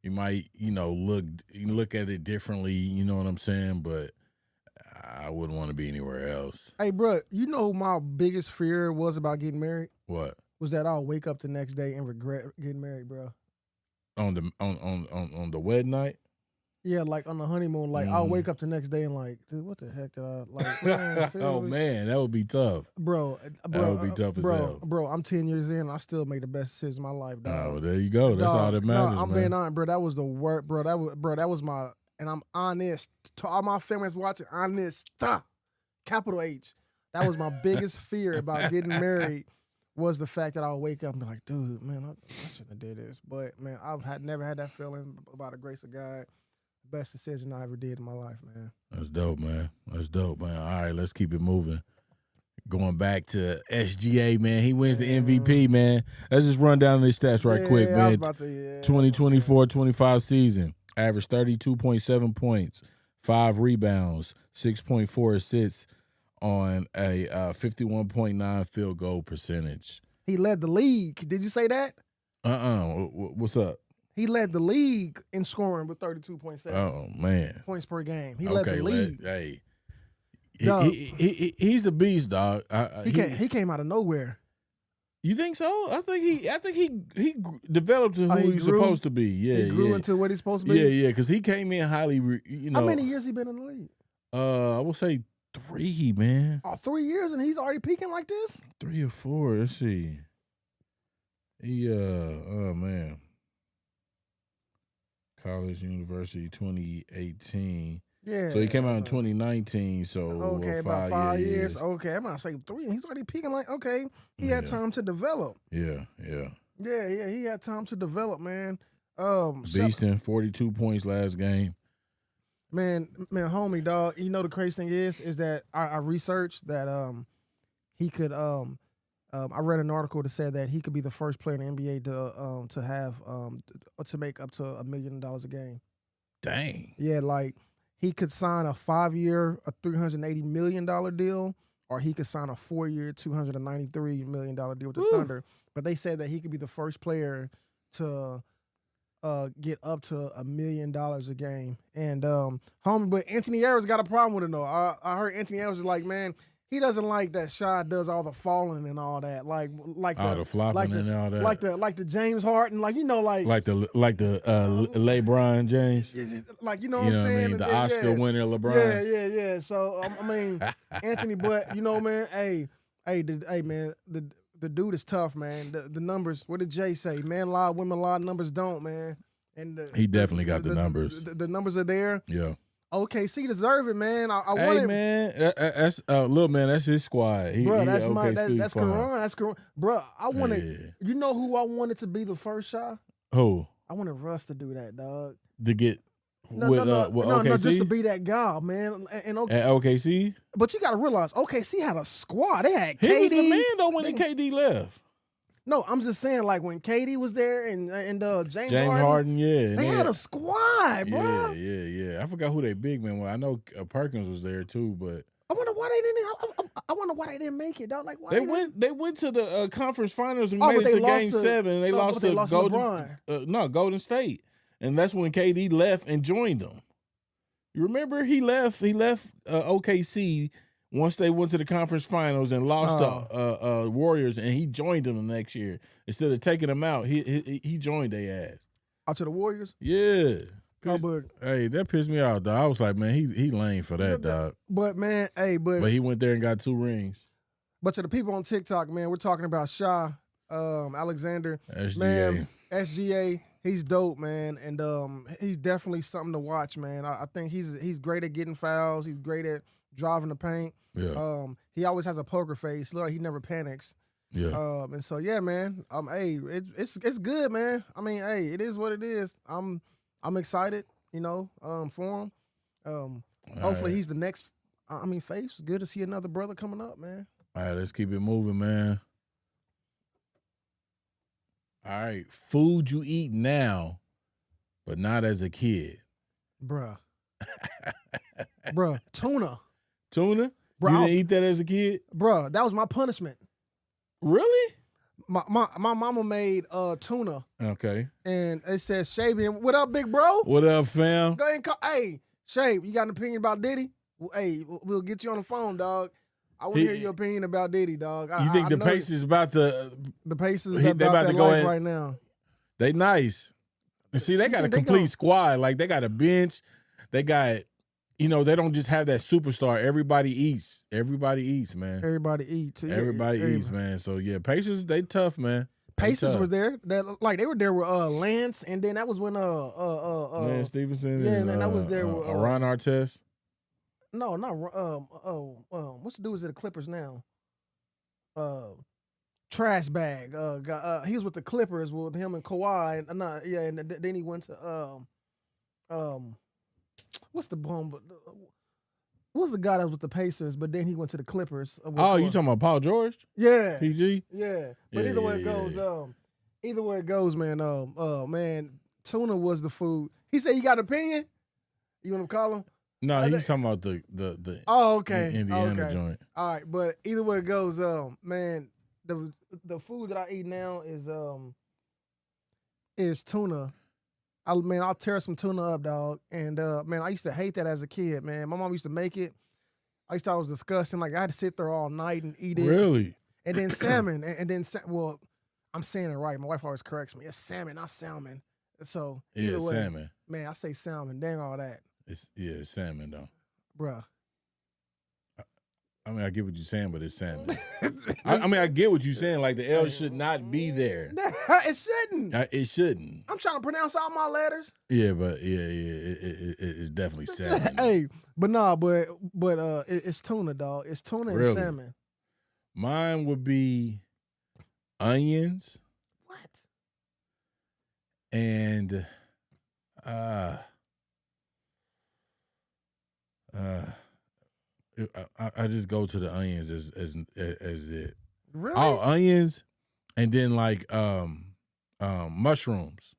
Speaker 2: you might, look at it differently, you know what I'm saying? But I wouldn't want to be anywhere else.
Speaker 3: Hey, bro, you know my biggest fear was about getting married?
Speaker 2: What?
Speaker 3: Was that I'll wake up the next day and regret getting married, bro.
Speaker 2: On the wedding night?
Speaker 3: Yeah, like on the honeymoon, like I'll wake up the next day and like, dude, what the heck did I like? Man,
Speaker 2: oh man, that would be tough,
Speaker 3: bro.
Speaker 2: That would be tough as hell,
Speaker 3: bro. I'm 10 years in, I still made the best decision of my life, dog.
Speaker 2: Oh, well, there you go. That's all that matters.
Speaker 3: No, I'm being honest, bro. That was the work, bro. That was my, and I'm honest. To all my family's watching, honest, capital H. That was my biggest fear about getting married. Was the fact that I'll wake up and be like, dude, man, I shouldn't have did this. But, man, I've never had that feeling about the grace of God. Best decision I ever did in my life, man.
Speaker 2: That's dope, man. That's dope, man. All right, let's keep it moving. Going back to SGA, man. He wins the MVP, man. Let's just run down his stats right quick, man. 2024-25 season. Averaged 32.7 points, 5 rebounds, 6.4 assists, on a 51.9 field goal percentage.
Speaker 3: He led the league. Did you say that?
Speaker 2: What's up?
Speaker 3: He led the league in scoring with 32.7.
Speaker 2: Oh man,
Speaker 3: points per game. He led the league.
Speaker 2: Hey, he's a beast, dog.
Speaker 3: He came out of nowhere.
Speaker 2: You think so? I think he developed to who he's supposed to be. Yeah,
Speaker 3: he grew into what he's supposed to be.
Speaker 2: Yeah, because he came in highly.
Speaker 3: How many years he been in the league?
Speaker 2: I will say 3, man.
Speaker 3: Oh, 3 years and he's already peaking like this?
Speaker 2: 3 or 4. Let's see. He oh man. College, university, 2018.
Speaker 3: Yeah.
Speaker 2: So he came out in 2019. So
Speaker 3: okay, about 5 years. Okay, I'm not saying 3. He's already peaking like, okay, he had time to develop.
Speaker 2: Yeah.
Speaker 3: Yeah, he had time to develop, man.
Speaker 2: Beast in 42 points last game.
Speaker 3: Man, homie, dog. You know the crazy thing is that I researched that he could I read an article that said that he could be the first player in the NBA to have to make up to $1 million a game.
Speaker 2: Dang.
Speaker 3: Yeah, like he could sign a 5-year, a $380 million deal, or he could sign a 4-year, $293 million deal with the Thunder. But they said that he could be the first player to get up to $1 million a game. And homie, but Anthony Edwards got a problem with it though. I heard Anthony Edwards is like, man, he doesn't like that Shy does all the falling and all that, like
Speaker 2: the flopping and all that,
Speaker 3: like the James Harden, like the
Speaker 2: LeBron James,
Speaker 3: like you know what I'm saying,
Speaker 2: the Oscar winner LeBron.
Speaker 3: Yeah. So I mean, Anthony, but you know, man, man, the dude is tough, man. The numbers, what did Jay say? Man lie, women lie, numbers don't, man. And
Speaker 2: he definitely got the numbers.
Speaker 3: The numbers are there.
Speaker 2: Yeah.
Speaker 3: OKC deserve it, man. I want
Speaker 2: hey,
Speaker 3: it.
Speaker 2: Man, that's little man. That's his squad.
Speaker 3: Bro, that's Karan. That's Karan. Bro, I wanted. You know who I wanted to be the first shot?
Speaker 2: Who?
Speaker 3: I wanted Russ to do that, dog.
Speaker 2: To get
Speaker 3: no, just to be that guy, man. And
Speaker 2: at OKC.
Speaker 3: But you got to realize, OKC had a squad. They had KD.
Speaker 2: He was the man though when KD left.
Speaker 3: No, I'm just saying, like when KD was there and James
Speaker 2: Harden, yeah,
Speaker 3: they had a squad, bro.
Speaker 2: Yeah. I forgot who they big man was. I know Perkins was there too, but
Speaker 3: I wonder why they didn't. I wonder why they didn't make it, dog. Like why
Speaker 2: they went to the conference finals and made it to Game 7. They lost to Golden State, and that's when KD left and joined them. You remember he left OKC. Once they went to the conference finals and lost the Warriors, and he joined them the next year. Instead of taking them out, he joined their ass.
Speaker 3: Out to the Warriors?
Speaker 2: Yeah. Hey, that pissed me off, dog. I was like, man, he lame for that, dog.
Speaker 3: But, man, but
Speaker 2: he went there and got 2 rings.
Speaker 3: But to the people on TikTok, man, we're talking about Shai Alexander.
Speaker 2: SGA.
Speaker 3: Man, SGA, he's dope, man. And he's definitely something to watch, man. I think he's great at getting fouls. He's great at driving the paint.
Speaker 2: Yeah.
Speaker 3: He always has a poker face. Look, he never panics.
Speaker 2: Yeah.
Speaker 3: And so yeah, man. It's good, man. I mean, it is what it is. I'm excited, for him. Hopefully he's the next. Face. Good to see another brother coming up, man.
Speaker 2: All right, let's keep it moving, man. All right, food you eat now, but not as a kid,
Speaker 3: bruh. Tuna.
Speaker 2: Tuna?
Speaker 3: Bro,
Speaker 2: you didn't eat that as a kid?
Speaker 3: Bruh, that was my punishment.
Speaker 2: Really?
Speaker 3: My mama made tuna.
Speaker 2: Okay.
Speaker 3: And it says, Shabian, what up, big bro?
Speaker 2: What up, fam?
Speaker 3: Go ahead and call. Hey, Shabe, you got an opinion about Diddy? Well, hey, we'll get you on the phone, dog. I want to hear your opinion about Diddy, dog.
Speaker 2: You think the Pacers about to...
Speaker 3: The Pacers about to go in right now.
Speaker 2: They nice. See, they got a complete squad. Like, they got a bench. They got... they don't just have that superstar. Everybody eats. Everybody eats, man.
Speaker 3: Everybody eats.
Speaker 2: Everybody eats, man. So, yeah, Pacers, they tough, man.
Speaker 3: Pacers was there. They were there with Lance, and then that was when
Speaker 2: Lance Stevenson.
Speaker 3: Yeah, and that was there with
Speaker 2: Ron Artest.
Speaker 3: No, not what's the dude is at the Clippers now? Trash bag. He was with the Clippers with him and Kawhi, and then he went to what's the bum? What's the guy that was with the Pacers? But then he went to the Clippers.
Speaker 2: You talking about Paul George?
Speaker 3: Yeah,
Speaker 2: PG.
Speaker 3: Yeah, but either way it goes, man. Man, tuna was the food. He said, "You got an opinion? You want to call him?"
Speaker 2: No, he's talking about the.
Speaker 3: Oh, okay.
Speaker 2: Indiana joint.
Speaker 3: All right, but either way it goes, man, the food that I eat now is tuna. I'll tear some tuna up, dog. And man, I used to hate that as a kid, man. My mom used to make it. I used to thought it was disgusting. Like I had to sit there all night and eat it.
Speaker 2: Really?
Speaker 3: And then salmon, and then I'm saying it right. My wife always corrects me. It's salmon, not salmon. So either way,
Speaker 2: salmon.
Speaker 3: Man, I say salmon. Dang all that.
Speaker 2: It's salmon though,
Speaker 3: bruh.
Speaker 2: I mean, I get what you're saying, but it's salmon. I get what you're saying. Like the L should not be there.
Speaker 3: It shouldn't.
Speaker 2: It shouldn't.
Speaker 3: I'm trying to pronounce all my letters.
Speaker 2: Yeah, but it's definitely salmon.
Speaker 3: Hey, but it's tuna, dog. It's tuna and salmon.
Speaker 2: Mine would be onions.
Speaker 3: What?
Speaker 2: And I just go to the onions as it.
Speaker 3: Really?
Speaker 2: Oh, onions, and then like mushrooms.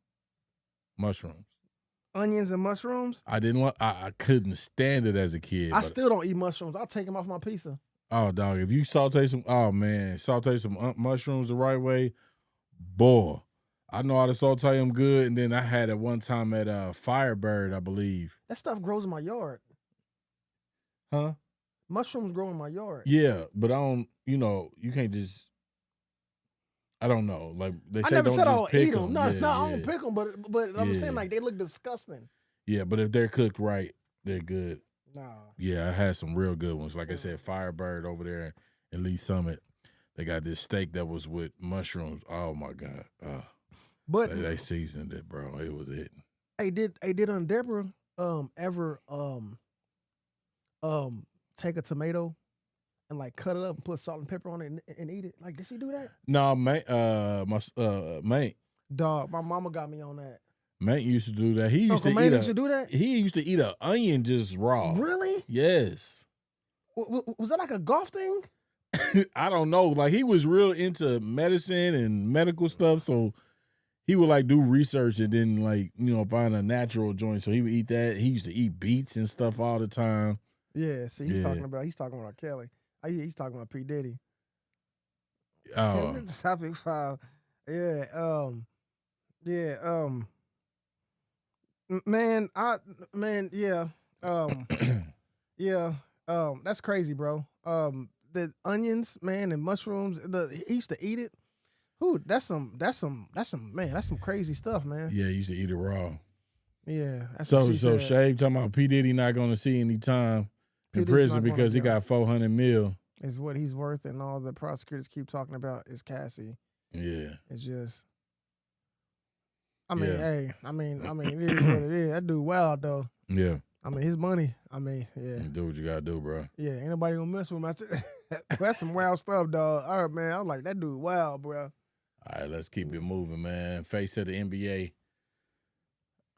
Speaker 3: Onions and mushrooms?
Speaker 2: I couldn't stand it as a kid.
Speaker 3: I still don't eat mushrooms. I'll take them off my pizza.
Speaker 2: Oh, dog, if you saute some mushrooms the right way, boy, I know how to saute them good. And then I had it one time at Firebird, I believe.
Speaker 3: That stuff grows in my yard.
Speaker 2: Huh?
Speaker 3: Mushrooms grow in my yard.
Speaker 2: Yeah, but I don't, you can't just, I don't know. Like they say,
Speaker 3: I never
Speaker 2: don't
Speaker 3: said
Speaker 2: just
Speaker 3: I'll
Speaker 2: pick
Speaker 3: eat them.
Speaker 2: them.
Speaker 3: No, I don't pick them, but I'm
Speaker 2: Yeah.
Speaker 3: saying like they look disgusting.
Speaker 2: Yeah, but if they're cooked right, they're good.
Speaker 3: Nah.
Speaker 2: Yeah, I had some real good ones. Like I said, Firebird over there in Lee Summit. They got this steak that was with mushrooms. Oh my God.
Speaker 3: But
Speaker 2: they seasoned it, bro. It was it.
Speaker 3: Hey, did Deborah ever take a tomato and like cut it up and put salt and pepper on it and eat it? Like, did she do that?
Speaker 2: No, mate, mate.
Speaker 3: Dog, my mama got me on that.
Speaker 2: Mate used to do that. He used
Speaker 3: Uncle
Speaker 2: to
Speaker 3: Mate
Speaker 2: eat
Speaker 3: used to do that?
Speaker 2: He used to eat an onion just raw.
Speaker 3: Really?
Speaker 2: Yes.
Speaker 3: Was that like a golf thing?
Speaker 2: I don't know. Like he was real into medicine and medical stuff, so he would like do research and then like find a natural joint. So he would eat that. He used to eat beets and stuff all the time.
Speaker 3: Yeah. See, he's talking about R. Kelly. He's talking about P. Diddy.
Speaker 2: Oh,
Speaker 3: Topic 5. Yeah. Yeah. Man. Yeah. Yeah. That's crazy, bro. The onions, man, and mushrooms. He used to eat it. Ooh, that's some crazy stuff, man.
Speaker 2: yeah, he used to eat it raw.
Speaker 3: Yeah. That's
Speaker 2: So
Speaker 3: what she said.
Speaker 2: Shave talking about P. Diddy not going to see any time
Speaker 3: P.
Speaker 2: in
Speaker 3: Diddy's
Speaker 2: prison
Speaker 3: not gonna
Speaker 2: because he
Speaker 3: go.
Speaker 2: got $400 million.
Speaker 3: Is what he's worth, and all the prosecutors keep talking about is Cassie.
Speaker 2: Yeah.
Speaker 3: It's just. I mean,
Speaker 2: Yeah.
Speaker 3: hey, I mean, it is what it is. That dude wild though.
Speaker 2: Yeah.
Speaker 3: I mean, his money. I mean, yeah.
Speaker 2: You do what you gotta do, bro.
Speaker 3: Yeah, ain't nobody gonna mess with him. That's some wild stuff, dog. All right, man. I was like, that dude wild, bro.
Speaker 2: All right, let's keep it moving, man. Face of the NBA.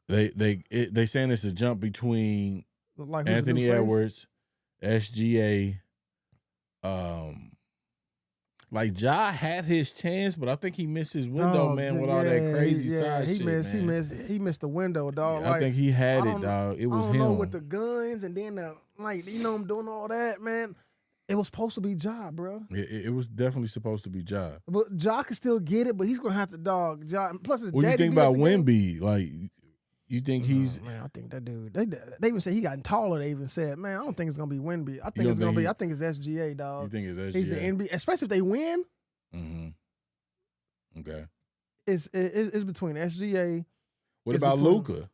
Speaker 2: They saying it's a jump between
Speaker 3: Like, who's the
Speaker 2: Anthony
Speaker 3: new face?
Speaker 2: Edwards, SGA. Like Ja had his chance, but I think he missed his window,
Speaker 3: Dog,
Speaker 2: man, with all that crazy side
Speaker 3: he
Speaker 2: shit,
Speaker 3: missed,
Speaker 2: man.
Speaker 3: He missed the window, dog.
Speaker 2: I think he had it,
Speaker 3: don't-
Speaker 2: dog. It
Speaker 3: I
Speaker 2: was
Speaker 3: don't
Speaker 2: him.
Speaker 3: know, with the guns and then him doing all that, man. It was supposed to be Ja, bro.
Speaker 2: It was definitely supposed to be Ja.
Speaker 3: But Ja can still get it, but he's gonna have to dog Ja. Plus, his
Speaker 2: What do you
Speaker 3: daddy
Speaker 2: think
Speaker 3: be at
Speaker 2: about
Speaker 3: the game.
Speaker 2: Wemby? Like, you think he's?
Speaker 3: Oh, man, I think that dude. They even say he gotten taller. They even said, man, I don't think it's gonna be Wemby. I think
Speaker 2: don't
Speaker 3: it's gonna
Speaker 2: think
Speaker 3: be.
Speaker 2: he-
Speaker 3: I think it's SGA, dog.
Speaker 2: You think it's SGA?
Speaker 3: He's the NBA, especially if they win.
Speaker 2: Mm-hmm. Okay.
Speaker 3: It's between SGA.
Speaker 2: What
Speaker 3: It's
Speaker 2: about
Speaker 3: between-
Speaker 2: Luka?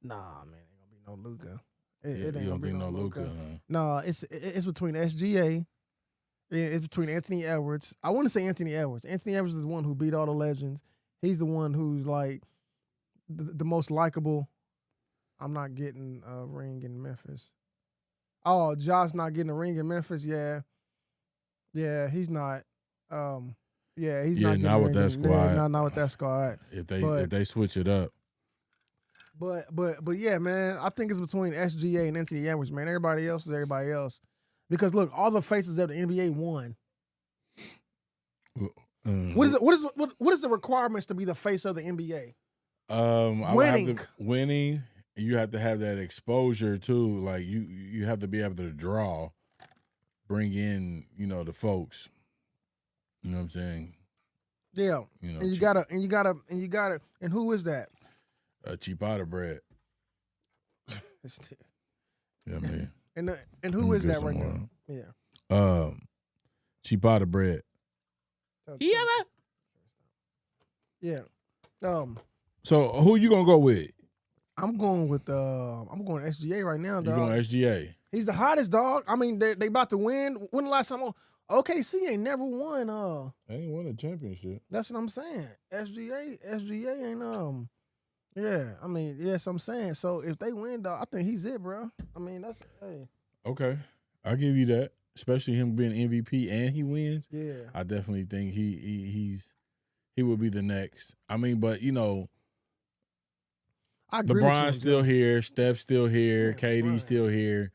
Speaker 3: Nah, man, ain't gonna be no Luka.
Speaker 2: Yeah,
Speaker 3: It
Speaker 2: you
Speaker 3: ain't
Speaker 2: don't
Speaker 3: gonna be
Speaker 2: think
Speaker 3: no
Speaker 2: no
Speaker 3: Luka.
Speaker 2: Luka? Huh?
Speaker 3: No, it's between SGA. It's between Anthony Edwards. I want to say Anthony Edwards. Anthony Edwards is the one who beat all the legends. He's the one who's like the most likable. I'm not getting a ring in Memphis. Oh, Josh not getting a ring in Memphis. Yeah, he's not. He's
Speaker 2: Yeah,
Speaker 3: not.
Speaker 2: not with that squad.
Speaker 3: Not with that squad.
Speaker 2: If they switch it up,
Speaker 3: But yeah, man, I think it's between SGA and Anthony Edwards, man. Everybody else is everybody else. Because look, all the faces of the NBA won. What is the requirements to be the face of the NBA?
Speaker 2: winning. You have to have that exposure too. Like you have to be able to draw, bring in the folks. You know what I'm saying?
Speaker 3: Yeah, and you gotta, and who is that?
Speaker 2: Cheap out of bread. Yeah, man.
Speaker 3: And who is that right now? Yeah.
Speaker 2: Cheap out of bread.
Speaker 3: Yeah, man. Yeah.
Speaker 2: So who you gonna go with?
Speaker 3: I'm going SGA right now,
Speaker 2: You
Speaker 3: dog.
Speaker 2: going SGA?
Speaker 3: He's the hottest, dog. I mean, they about to win. When the last time OKC ain't never won?
Speaker 2: They ain't won a championship.
Speaker 3: That's what I'm saying. SGA ain't Yeah, I mean, yes, I'm saying. So if they win, dog, I think he's it, bro. I mean, that's hey.
Speaker 2: Okay, I'll give you that. Especially him being MVP and he wins.
Speaker 3: Yeah.
Speaker 2: I definitely think he's he would be the next. I mean, but
Speaker 3: I agree with
Speaker 2: LeBron's
Speaker 3: you,
Speaker 2: still
Speaker 3: Joe.
Speaker 2: here, Steph's still here,
Speaker 3: Man,
Speaker 2: KD's
Speaker 3: LeBron.
Speaker 2: still here.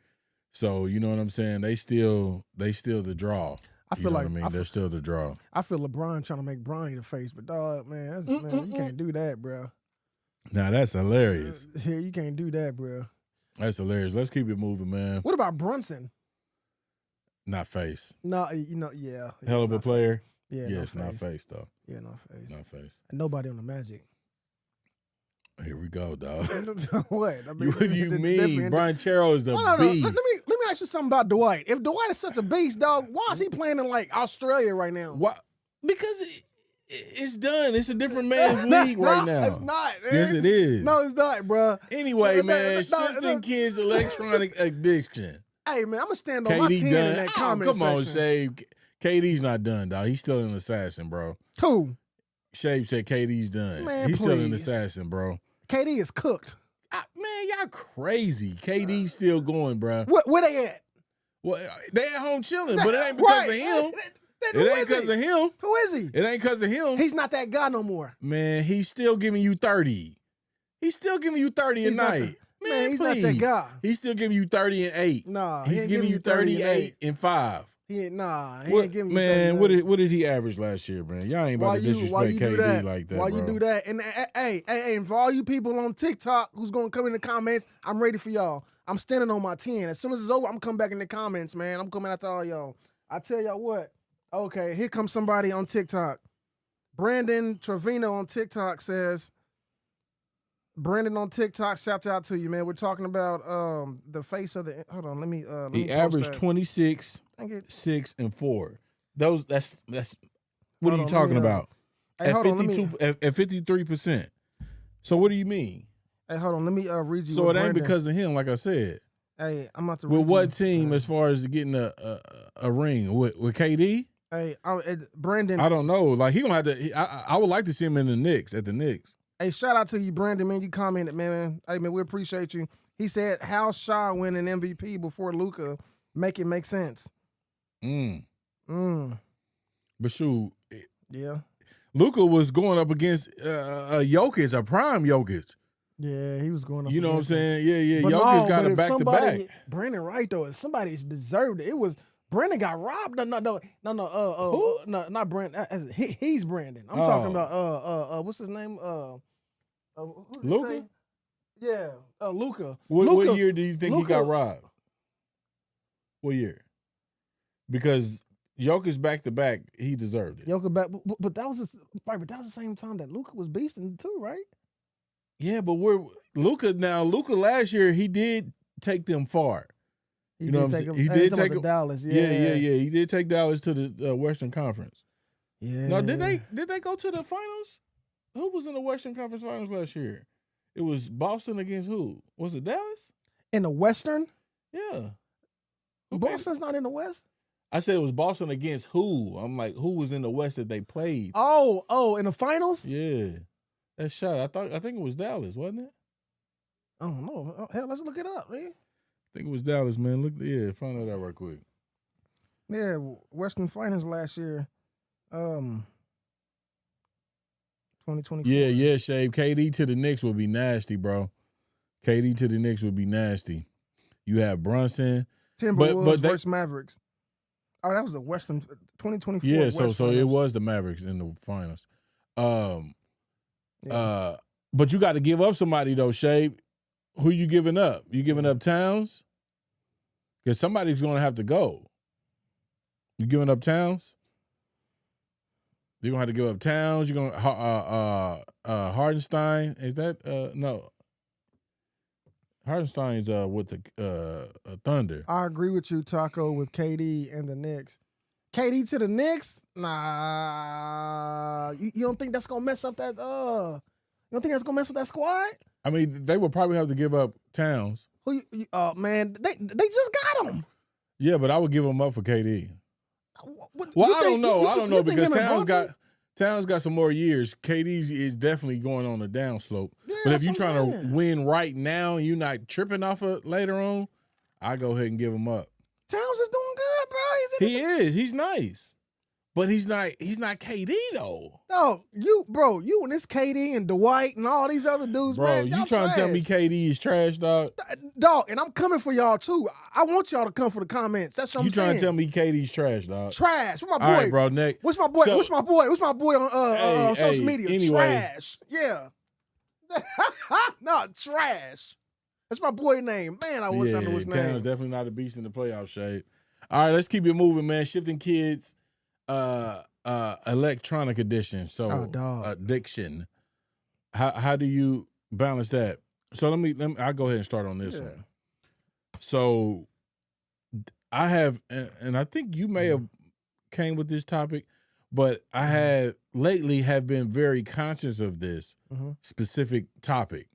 Speaker 2: So you know what I'm saying? They still the draw.
Speaker 3: I feel
Speaker 2: you know
Speaker 3: like
Speaker 2: what I mean, they're still the draw.
Speaker 3: I feel LeBron trying to make Bronny the face, but dog, man, man, you can't do that, bro.
Speaker 2: Now that's hilarious.
Speaker 3: Yeah, you can't do that, bro.
Speaker 2: That's hilarious. Let's keep it moving, man.
Speaker 3: What about Brunson?
Speaker 2: Not face.
Speaker 3: No, yeah.
Speaker 2: Hell of a
Speaker 3: not
Speaker 2: player.
Speaker 3: Face. Yeah,
Speaker 2: Yes,
Speaker 3: no
Speaker 2: not
Speaker 3: face.
Speaker 2: face though.
Speaker 3: Yeah, no face.
Speaker 2: Not face.
Speaker 3: And nobody on the Magic.
Speaker 2: Here we go, dog.
Speaker 3: What? I mean,
Speaker 2: What do you mean? Brian Chero is a beast.
Speaker 3: Let me ask you something about Dwight. If Dwight is such a beast, dog, why is he playing in like Australia right now?
Speaker 2: Why? Because it's done. It's a different man's league right now.
Speaker 3: It's not.
Speaker 2: Yes, it is.
Speaker 3: No, it's not, bro.
Speaker 2: Anyway, man,
Speaker 3: no,
Speaker 2: shifting kids' electronic addiction.
Speaker 3: Hey, man, I'm gonna stand on my 10 in
Speaker 2: done.
Speaker 3: that comment
Speaker 2: come on,
Speaker 3: section.
Speaker 2: Shave. KD's not done, dog. He's still an assassin, bro.
Speaker 3: Who?
Speaker 2: Shave said KD's done.
Speaker 3: Man,
Speaker 2: He's still an
Speaker 3: please.
Speaker 2: assassin, bro.
Speaker 3: KD is cooked.
Speaker 2: Man, y'all crazy. KD's still going, bro.
Speaker 3: Where they at?
Speaker 2: Well, they at home chilling, but it ain't because of him.
Speaker 3: Who
Speaker 2: It ain't
Speaker 3: is he?
Speaker 2: because of him.
Speaker 3: Who is he?
Speaker 2: It ain't because of him.
Speaker 3: He's not that guy no more.
Speaker 2: Man, he's still giving you 30. He's still giving you 30
Speaker 3: He's
Speaker 2: a
Speaker 3: not
Speaker 2: night.
Speaker 3: Man, he's
Speaker 2: please.
Speaker 3: not that guy.
Speaker 2: He's still giving you 30 and 8.
Speaker 3: Nah, he
Speaker 2: he's
Speaker 3: ain't
Speaker 2: giving you 38 and 5.
Speaker 3: He ain't he
Speaker 2: What,
Speaker 3: ain't giving me
Speaker 2: man,
Speaker 3: 30.
Speaker 2: what did he average last year, man? Y'all ain't about to disrespect KD like that,
Speaker 3: Why
Speaker 2: bro.
Speaker 3: you do that? And hey, and for all you people on TikTok who's gonna come in the comments, I'm ready for y'all. I'm standing on my 10. As soon as it's over, I'm coming back in the comments, man. I'm coming after all y'all. I tell y'all what. Okay, here comes somebody on TikTok. Brandon Trevino on TikTok says, Brandon on TikTok, shouts out to you, man. We're talking about the face of the. Hold on, let me.
Speaker 2: He averaged 26, 6, and 4. That's what are you talking about?
Speaker 3: Hey,
Speaker 2: at 52, at 53%. So what do you mean?
Speaker 3: Hey, hold on, let me read you.
Speaker 2: So it ain't because of him, like I said.
Speaker 3: Hey, I'm about to.
Speaker 2: With what team, as far as getting a ring with KD?
Speaker 3: Hey, Brandon.
Speaker 2: I don't know. Like he gonna have to. I would like to see him in the Knicks at the Knicks.
Speaker 3: Hey, shout out to you, Brandon, man. You commented, man. Hey, man, we appreciate you. He said, "How Shaw win an MVP before Luka? Make it make sense."
Speaker 2: But shoot,
Speaker 3: yeah,
Speaker 2: Luka was going up against a Jokic, a prime Jokic.
Speaker 3: Yeah, he was going up.
Speaker 2: You know what I'm saying? Yeah.
Speaker 3: But
Speaker 2: Jokic got a back to back.
Speaker 3: Brandon right though. If somebody's deserved it. It was Brandon got robbed. No.
Speaker 2: Who?
Speaker 3: No, not Brandon. He's Brandon. I'm talking about what's his name?
Speaker 2: Luka?
Speaker 3: Yeah, Luka.
Speaker 2: What year do you think he got robbed? What year? Because Jokic back to back, he deserved it.
Speaker 3: Jokic back, but that was the same time that Luka was beasting too, right?
Speaker 2: Yeah, but Luka last year he did take them far. He did take them,
Speaker 3: Dallas.
Speaker 2: Yeah. He did take Dallas to the Western Conference.
Speaker 3: Yeah.
Speaker 2: Now, did they go to the finals? Who was in the Western Conference Finals last year? It was Boston against who? Was it Dallas?
Speaker 3: In the Western?
Speaker 2: Yeah.
Speaker 3: Boston's not in the West?
Speaker 2: I said it was Boston against who? I'm like, who was in the West that they played?
Speaker 3: Oh, in the finals?
Speaker 2: Yeah. That shot. I think it was Dallas, wasn't it?
Speaker 3: I don't know. Hell, let's look it up, man.
Speaker 2: I think it was Dallas, man. Find that out right quick.
Speaker 3: Yeah, Western Finals last year. 2024.
Speaker 2: Yeah, Shave. KD to the Knicks would be nasty, bro. KD to the Knicks would be nasty. You have Brunson.
Speaker 3: Timberwolves versus Mavericks. Oh, that was the Western 2024.
Speaker 2: Yeah, so it was the Mavericks in the finals. But you got to give up somebody though, Shave. Who you giving up? You giving up Towns? Because somebody's going to have to go. You giving up Towns? You're going to have to give up Towns. You're going to Hardenstein. Is that no? Hardenstein's with the Thunder.
Speaker 3: I agree with you, Taco, with KD and the Knicks. KD to the Knicks? Nah. You don't think that's gonna mess up that? You don't think that's gonna mess with that squad?
Speaker 2: I mean, they would probably have to give up Towns.
Speaker 3: Man, they just got him.
Speaker 2: Yeah, but I would give him up for KD. I don't know because Towns got some more years. KD is definitely going on a downslope.
Speaker 3: Yeah,
Speaker 2: but if you're trying to win right now and you're not tripping off of later on, I go ahead and give him up.
Speaker 3: Towns is doing good, bro.
Speaker 2: He is. He's nice. But he's not KD though.
Speaker 3: No, you and this KD and Dwight and all these other dudes,
Speaker 2: Bro,
Speaker 3: man.
Speaker 2: you trying to tell me KD is trash, dog?
Speaker 3: Dog, and I'm coming for y'all too. I want y'all to come for the comments. That's what I'm saying.
Speaker 2: You trying to tell me KD's trash, dog?
Speaker 3: Trash. What's my boy?
Speaker 2: All right, bro, next.
Speaker 3: What's my boy? What's my boy on social media?
Speaker 2: Anyway.
Speaker 3: Trash. Yeah. No, trash. That's my boy name. Man, I wish I knew his name.
Speaker 2: Towns definitely not a beast in the playoff shade. All right, let's keep it moving, man. Shifting kids, electronic addiction. So addiction. How do you balance that? So let me I'll go ahead and start on this one. So I have, and I think you may have came with this topic, but I have lately have been very conscious of this specific topic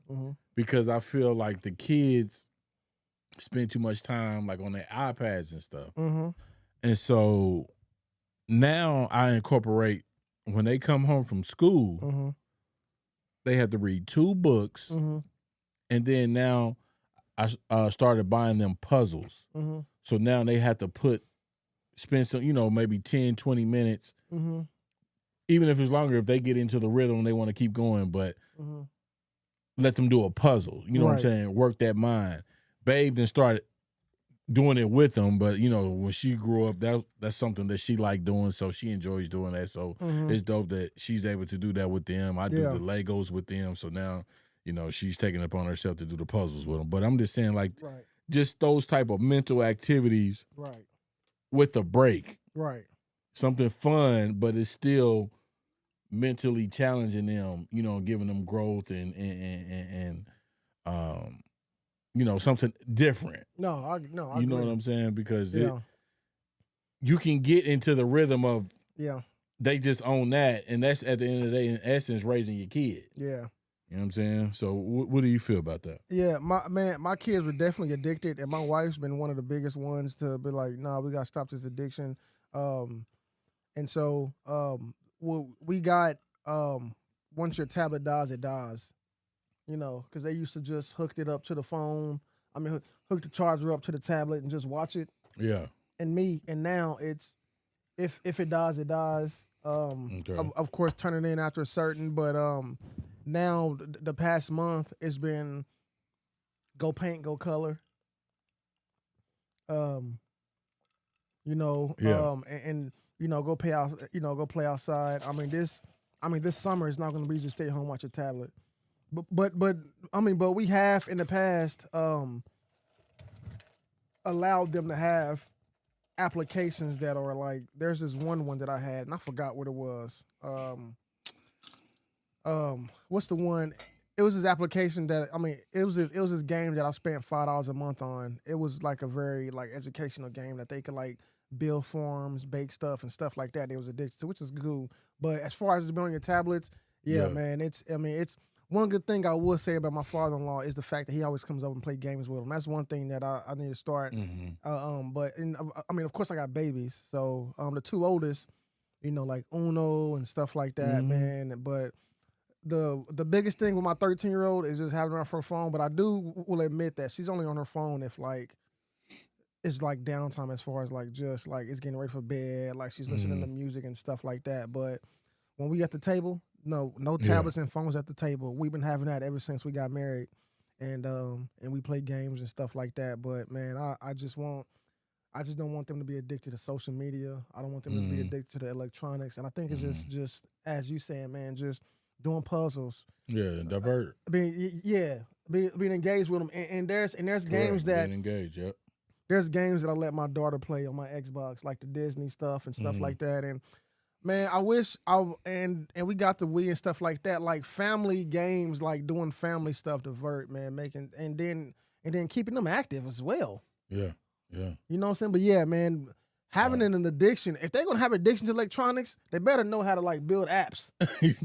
Speaker 2: because I feel like the kids spend too much time like on their iPads and stuff. And so now I incorporate when they come home from school, they have to read 2 books. And then now I started buying them puzzles. So now they have to spend some, maybe 10, 20 minutes, even if it's longer, if they get into the rhythm, they want to keep going, but let them do a puzzle. You know what I'm saying? Work that mind. Babe then started doing it with them, but when she grew up, that's something that she liked doing, so she enjoys doing that. So it's dope that she's able to do that with them. I do the Legos with them, so now she's taking it upon herself to do the puzzles with them. But I'm just saying, like, just those type of mental activities, with a break, something fun, but it's still mentally challenging them, giving them growth and something different.
Speaker 3: I
Speaker 2: you know what I'm saying? Because you can get into the rhythm of they just own that, and that's at the end of the day, in essence, raising your kid.
Speaker 3: Yeah.
Speaker 2: You know what I'm saying? So what do you feel about that?
Speaker 3: Yeah, my kids were definitely addicted, and my wife's been one of the biggest ones to be like, nah, we got to stop this addiction. And so we got, once your tablet dies, it dies. Because they used to just hook it up to the phone. I mean, hook the charger up to the tablet and just watch it.
Speaker 2: Yeah.
Speaker 3: And now it's, if it dies, it dies. Of course, turn it in after a certain, but now the past month it's been go paint, go color. And go play out, go play outside. I mean this summer is not going to be just stay home, watch a tablet. But we have in the past allowed them to have applications that are like, there's this one that I had and I forgot what it was. What's the one? It was this application that it was this game that I spent $5 a month on. It was like a very like educational game that they could like build forms, bake stuff and stuff like that. They was addicted to, which is cool. But as far as being on your tablets, man, it's one good thing I will say about my father-in-law is the fact that he always comes over and play games with him. That's one thing that I need to start. But of course I got babies, so the 2 oldest, like Uno and stuff like that, man. But the biggest thing with my 13-year-old is just having her on her phone. But I will admit that she's only on her phone if like it's like downtime, as far as like just like it's getting ready for bed, like she's listening to music and stuff like that. But when we at the table, no tablets and phones at the table. We've been having that ever since we got married, and we play games and stuff like that. But man, I just don't want them to be addicted to social media. I don't want them to be addicted to the electronics. And I think it's just as you saying, man, just doing puzzles.
Speaker 2: Yeah, divert.
Speaker 3: Being engaged with them. And there's games that
Speaker 2: being engaged. Yep.
Speaker 3: There's games that I let my daughter play on my Xbox, like the Disney stuff and stuff like that. And man, I wish and we got the Wii and stuff like that, like family games, like doing family stuff, divert, man, and then keeping them active as well.
Speaker 2: Yeah, yeah.
Speaker 3: You know what I'm saying? But yeah, man, having an addiction, if they're gonna have addiction to electronics, they better know how to like build apps.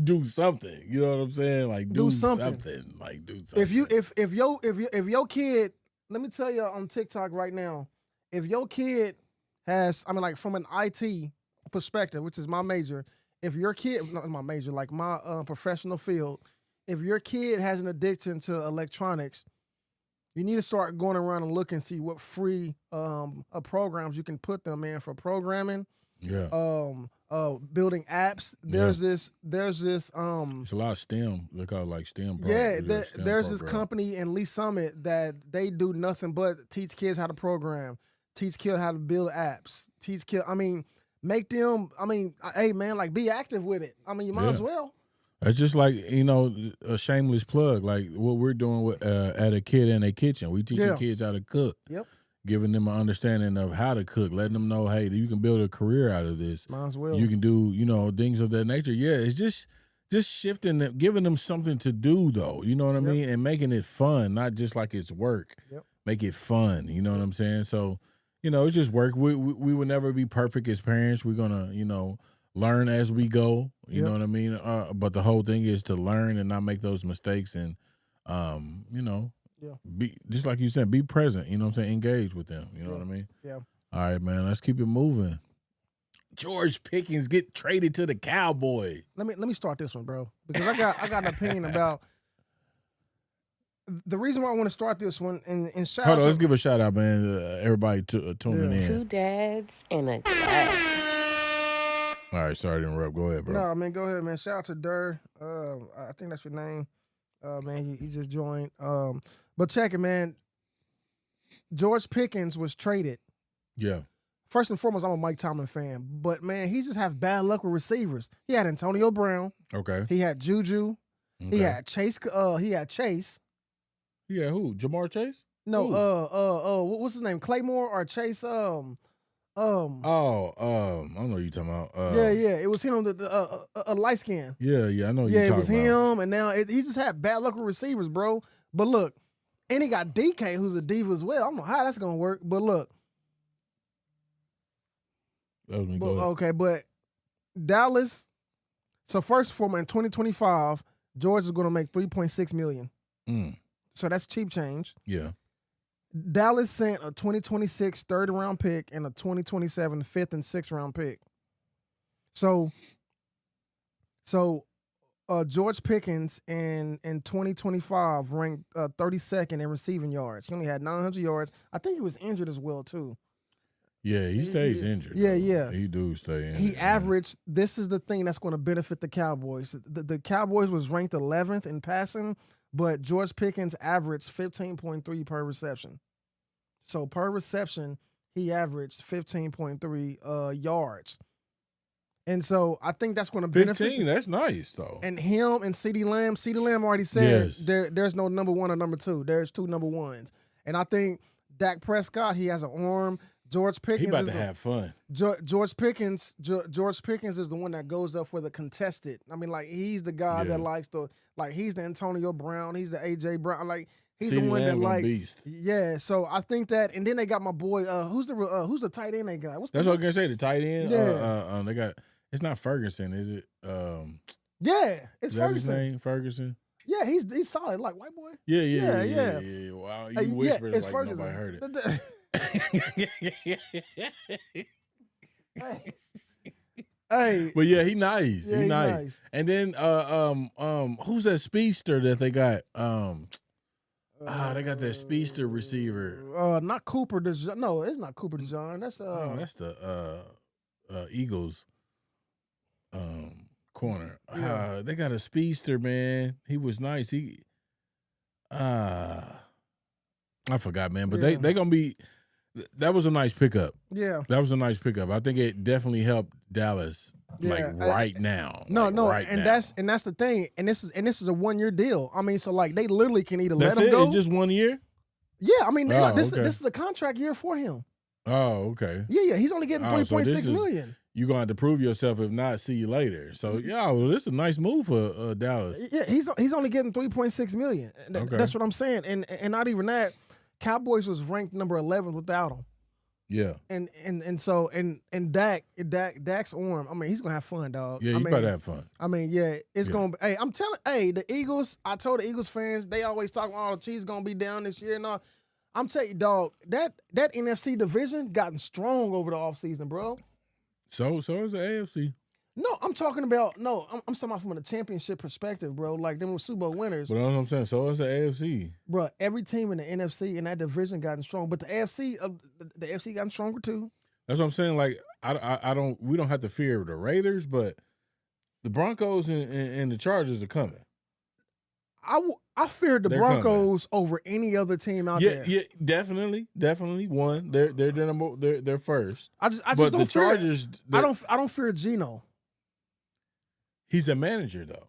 Speaker 2: Do something. You know what I'm saying? Like do something. Like do something.
Speaker 3: If your kid, let me tell you on TikTok right now, if your kid has, like from an IT perspective, which is my major, if your kid, not my major, like my professional field, if your kid has an addiction to electronics, you need to start going around and look and see what free programs you can put them in for programming building apps. There's this.
Speaker 2: It's a lot of STEM. They call it like STEM.
Speaker 3: There's this company in Lee Summit that they do nothing but teach kids how to program, teach kids how to build apps, teach kids. I mean, make them. I mean, hey man, like be active with it. I mean, you might as well.
Speaker 2: It's just like, a shameless plug, like what we're doing with at a kid in a kitchen. We teaching kids how to cook.
Speaker 3: Yep.
Speaker 2: Giving them an understanding of how to cook, letting them know, hey, you can build a career out of this.
Speaker 3: Might as well.
Speaker 2: You can do, things of that nature. Yeah, it's just shifting, giving them something to do, though. You know what I mean? And making it fun, not just like it's work.
Speaker 3: Yep.
Speaker 2: Make it fun. You know what I'm saying? So, it's just work. We will never be perfect as parents. We're going to, learn as we go. You know what I mean? But the whole thing is to learn and not make those mistakes and, be just like you said, be present, you know what I'm saying? Engage with them. You know what I mean?
Speaker 3: Yeah.
Speaker 2: All right, man. Let's keep it moving. George Pickens get traded to the Cowboys.
Speaker 3: Let me start this one, bro. Because I got an opinion about the reason why I want to start this one and shout
Speaker 2: Hold on,
Speaker 3: out.
Speaker 2: Let's give a shout out, man. Everybody tuning in.
Speaker 4: 2 dads and a glass.
Speaker 2: All right, sorry to interrupt. Go ahead, bro.
Speaker 3: No, man, go ahead, man. Shout out to Durr. I think that's your name. Man, he just joined. But check it, man. George Pickens was traded.
Speaker 2: Yeah.
Speaker 3: First and foremost, I'm a Mike Tomlin fan. But, man, he just have bad luck with receivers. He had Antonio Brown.
Speaker 2: Okay.
Speaker 3: He had Juju.
Speaker 2: Okay.
Speaker 3: He had Chase.
Speaker 2: Yeah, who? Jamar Chase?
Speaker 3: No, what's his name? Claymore or Chase?
Speaker 2: I don't know what you're talking about.
Speaker 3: Yeah. It was him, a light skin.
Speaker 2: Yeah, I know what
Speaker 3: Yeah,
Speaker 2: you're talking about.
Speaker 3: it was him, and now he just had bad luck with receivers, bro. But look, and he got DK, who's a diva as well. I don't know how that's gonna work, but look. But Dallas. So first for in 2025, George is gonna make $3.6 million. So that's cheap change.
Speaker 2: Yeah.
Speaker 3: Dallas sent a 2026 third-round pick and a 2027 fifth and sixth round pick. So George Pickens in 2025 ranked 32nd in receiving yards. He only had 900 yards. I think he was injured as well too.
Speaker 2: Yeah, he stays injured.
Speaker 3: Yeah,
Speaker 2: though.
Speaker 3: yeah.
Speaker 2: He do stay injured.
Speaker 3: He averaged. This is the thing that's going to benefit the Cowboys. The Cowboys was ranked 11th in passing, but George Pickens averaged 15.3 per reception. So per reception, he averaged 15.3 yards. And so I think that's going to benefit.
Speaker 2: 15, that's nice, though.
Speaker 3: And him and CeeDee Lamb already said there's no number one or number two. There's two number ones. And I think Dak Prescott, he has an arm. George Pickens.
Speaker 2: He about to have fun.
Speaker 3: George Pickens is the one that goes up for the contested. I mean, like, he's the guy that likes the, like, he's the Antonio Brown. He's the A.J. Brown. Like, he's the one that, like,
Speaker 2: beast.
Speaker 3: Yeah. So I think that, and then they got my boy, who's the tight end they got?
Speaker 2: That's what I was going to say, the tight end.
Speaker 3: Yeah.
Speaker 2: They got, it's not Ferguson, is it?
Speaker 3: Yeah, it's
Speaker 2: is that
Speaker 3: Ferguson.
Speaker 2: His name? Ferguson?
Speaker 3: Yeah, he's solid, like white boy.
Speaker 2: Yeah. Wow, you whispered
Speaker 3: it's
Speaker 2: like
Speaker 3: Ferguson.
Speaker 2: Nobody heard it.
Speaker 3: Hey,
Speaker 2: but yeah, he nice.
Speaker 3: Yeah,
Speaker 2: he nice. And then who's that speedster that they got? They got that speedster receiver.
Speaker 3: Not Cooper DeJean. No, it's not Cooper DeJean. That's
Speaker 2: the Eagles corner.
Speaker 3: Yeah.
Speaker 2: They got a speedster, man. He was nice. I forgot, man. But they gonna be. That was a nice pickup.
Speaker 3: Yeah,
Speaker 2: that was a nice pickup. I think it definitely helped Dallas right now.
Speaker 3: That's the thing. And this is a 1-year deal. I mean, so like they literally can either let him go.
Speaker 2: It's just 1 year.
Speaker 3: Yeah, I mean, this is a contract year for him.
Speaker 2: Oh, okay.
Speaker 3: Yeah, he's only getting $3.6 million.
Speaker 2: You're gonna have to prove yourself. If not, see you later. So this is a nice move for Dallas.
Speaker 3: Yeah, he's only getting $3.6 million. That's what I'm saying. And not even that. Cowboys was ranked number 11 without him.
Speaker 2: Yeah.
Speaker 3: And Dak's arm, I mean, he's gonna have fun, dog.
Speaker 2: Yeah, better have fun.
Speaker 3: I mean, it's gonna be, I'm telling the Eagles, I told the Eagles fans, they always talk about the Chiefs gonna be down this year and all. I'm telling you, dog, that NFC division gotten strong over the offseason, bro.
Speaker 2: So is the AFC.
Speaker 3: No, I'm talking about I'm talking about from a championship perspective, bro. Like them were Super Bowl winners.
Speaker 2: But that's what I'm saying. So is the AFC.
Speaker 3: Bro, every team in the NFC in that division gotten strong. But the AFC gotten stronger too.
Speaker 2: That's what I'm saying. Like, I don't. We don't have to fear the Raiders, but the Broncos and the Chargers are coming.
Speaker 3: I fear the
Speaker 2: They're
Speaker 3: Broncos over any other team out there.
Speaker 2: Yeah, definitely. One, they're first.
Speaker 3: I just
Speaker 2: but
Speaker 3: don't
Speaker 2: the
Speaker 3: fear.
Speaker 2: Chargers.
Speaker 3: I don't fear Geno.
Speaker 2: He's a manager though.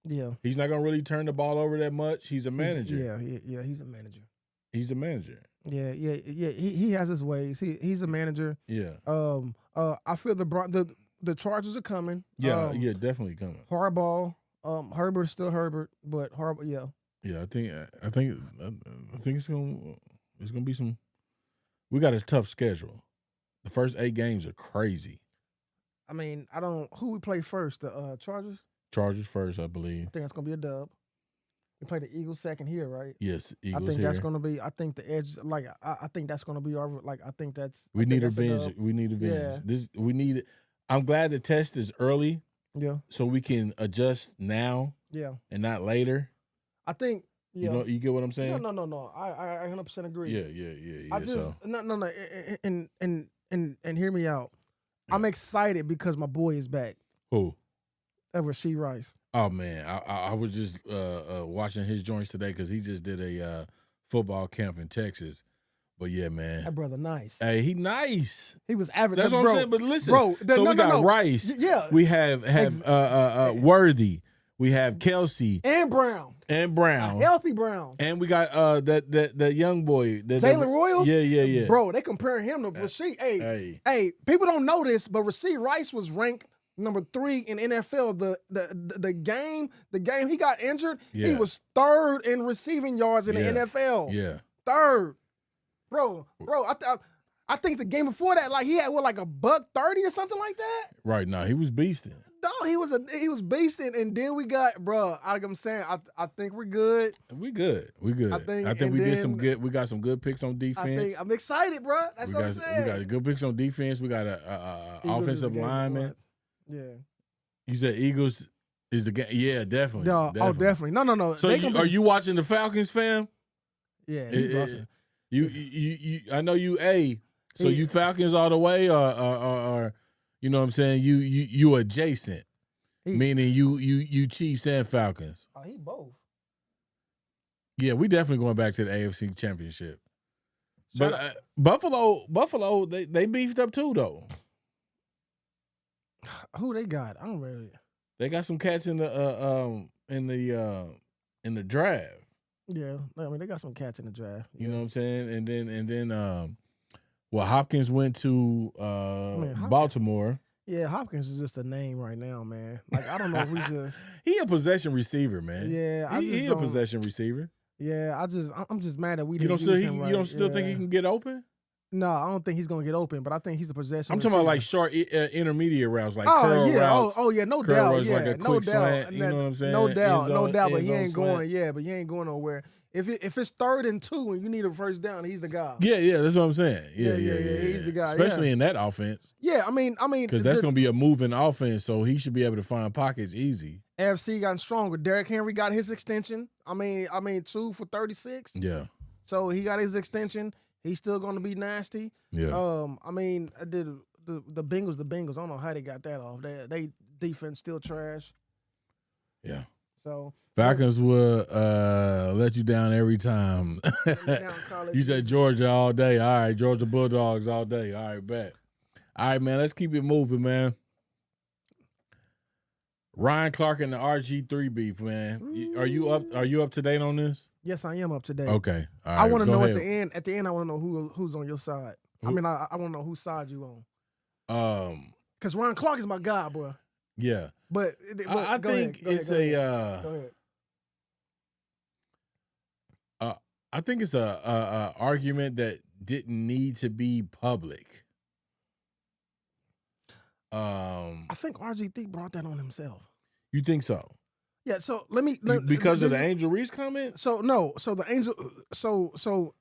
Speaker 3: Yeah,
Speaker 2: he's not gonna really turn the ball over that much. He's a manager.
Speaker 3: Yeah. He's a manager.
Speaker 2: He's a manager.
Speaker 3: Yeah. He has his ways. He's a manager.
Speaker 2: Yeah.
Speaker 3: I feel the Chargers are coming.
Speaker 2: Yeah, definitely coming.
Speaker 3: Harbaugh. Herbert is still Herbert, but Harbaugh, yeah.
Speaker 2: Yeah, I think it's gonna be some. We got a tough schedule. The first 8 games are crazy.
Speaker 3: I mean, who we play first? The Chargers.
Speaker 2: Chargers first, I believe.
Speaker 3: I think that's gonna be a dub. We play the Eagles second here, right?
Speaker 2: Yes, Eagles.
Speaker 3: I think
Speaker 2: here.
Speaker 3: that's gonna be. I think the edge. Like I think that's gonna be our. Like I think that's.
Speaker 2: We need revenge. We need revenge.
Speaker 3: Yeah.
Speaker 2: We need. I'm glad the test is early.
Speaker 3: Yeah.
Speaker 2: So we can adjust now.
Speaker 3: Yeah.
Speaker 2: And not later.
Speaker 3: I think. Yeah.
Speaker 2: You get what I'm saying?
Speaker 3: No. I 100% agree.
Speaker 2: Yeah.
Speaker 3: I just no. And hear me out. Yeah. I'm excited because my boy is back.
Speaker 2: Who?
Speaker 3: Rasheed Rice.
Speaker 2: Oh man, I was just watching his joints today because he just did a football camp in Texas. But yeah, man,
Speaker 3: that brother nice.
Speaker 2: Hey, he nice.
Speaker 3: He was average.
Speaker 2: That's what I'm saying. But listen,
Speaker 3: bro.
Speaker 2: We got Rice.
Speaker 3: Yeah,
Speaker 2: we have Worthy. We have Kelsey
Speaker 3: and Brown. Healthy Brown.
Speaker 2: And we got that young boy,
Speaker 3: Jalen Royals.
Speaker 2: Yeah.
Speaker 3: Bro, they comparing him to Rasheed. Hey, people don't know this, but Rasheed Rice was ranked number 3 in NFL. The game he got injured, he was 3rd in receiving yards in the NFL.
Speaker 2: Yeah,
Speaker 3: 3rd, bro. I think the game before that, like he had like a $130 or something like that.
Speaker 2: Right now, he was beasting.
Speaker 3: No, he was beasting, and then we got, bro. Like I'm saying, I think we're good.
Speaker 2: We good. I think we did some good. We got some good picks on defense.
Speaker 3: I'm excited, bro. That's what I'm saying.
Speaker 2: We got good picks on defense. We got a offensive lineman.
Speaker 3: Yeah. You
Speaker 2: said Eagles is the game. Yeah, definitely.
Speaker 3: No, definitely. No.
Speaker 2: So are you watching the Falcons, fam?
Speaker 3: Yeah, he's awesome.
Speaker 2: You I know you So you Falcons all the way, or you know what I'm saying? You adjacent, meaning you Chiefs and Falcons.
Speaker 3: Oh, he both.
Speaker 2: Yeah, we definitely going back to the AFC Championship. But Buffalo, they beefed up too though.
Speaker 3: Who they got? I don't really.
Speaker 2: They got some cats in the draft.
Speaker 3: Yeah, I mean they got some cats in the draft.
Speaker 2: You know what I'm saying? And then Hopkins went to Baltimore.
Speaker 3: Yeah, Hopkins is just a name right now, man. Like I don't know if we just
Speaker 2: he a possession receiver, man.
Speaker 3: Yeah,
Speaker 2: he a possession receiver.
Speaker 3: Yeah, I'm just mad that we didn't
Speaker 2: use
Speaker 3: him right.
Speaker 2: You don't still think he can get open?
Speaker 3: No, I don't think he's gonna get open, but I think he's a possession.
Speaker 2: I'm talking about like short intermediate routes, like
Speaker 3: curl
Speaker 2: routes.
Speaker 3: Oh yeah, no doubt.
Speaker 2: Routes, like a quick slant, you know what I'm saying?
Speaker 3: No doubt. But he ain't going. Yeah, but he ain't going nowhere. If it's 3rd and 2 and you need a first down, he's the guy.
Speaker 2: Yeah, that's what I'm saying. Yeah.
Speaker 3: He's the guy.
Speaker 2: Especially in that offense.
Speaker 3: Yeah, I mean,
Speaker 2: because that's gonna be a moving offense, so he should be able to find pockets easy.
Speaker 3: AFC got stronger. Derrick Henry got his extension. I mean, 2 for 36.
Speaker 2: Yeah.
Speaker 3: So he got his extension. He's still going to be nasty.
Speaker 2: Yeah.
Speaker 3: I mean, the Bengals. I don't know how they got that off. They defense still trash.
Speaker 2: Yeah.
Speaker 3: So
Speaker 2: Falcons will let you down every time. You said Georgia all day. All right, Georgia Bulldogs all day. All right, bet. All right, man. Let's keep it moving, man. Ryan Clark and the RG3 beef, man. Are you up to date on this?
Speaker 3: Yes, I am up to date.
Speaker 2: Okay. All right,
Speaker 3: I want to know
Speaker 2: ahead.
Speaker 3: at the end I want to know who's on your side. I mean, I want to know whose side you
Speaker 2: on.
Speaker 3: Because Ryan Clark is my guy, bro.
Speaker 2: Yeah.
Speaker 3: But
Speaker 2: I think it's I think it's a argument that didn't need to be public.
Speaker 3: I think RG3 brought that on himself.
Speaker 2: You think so?
Speaker 3: Yeah. So let me
Speaker 2: because of the Angel Reese comment.
Speaker 3: So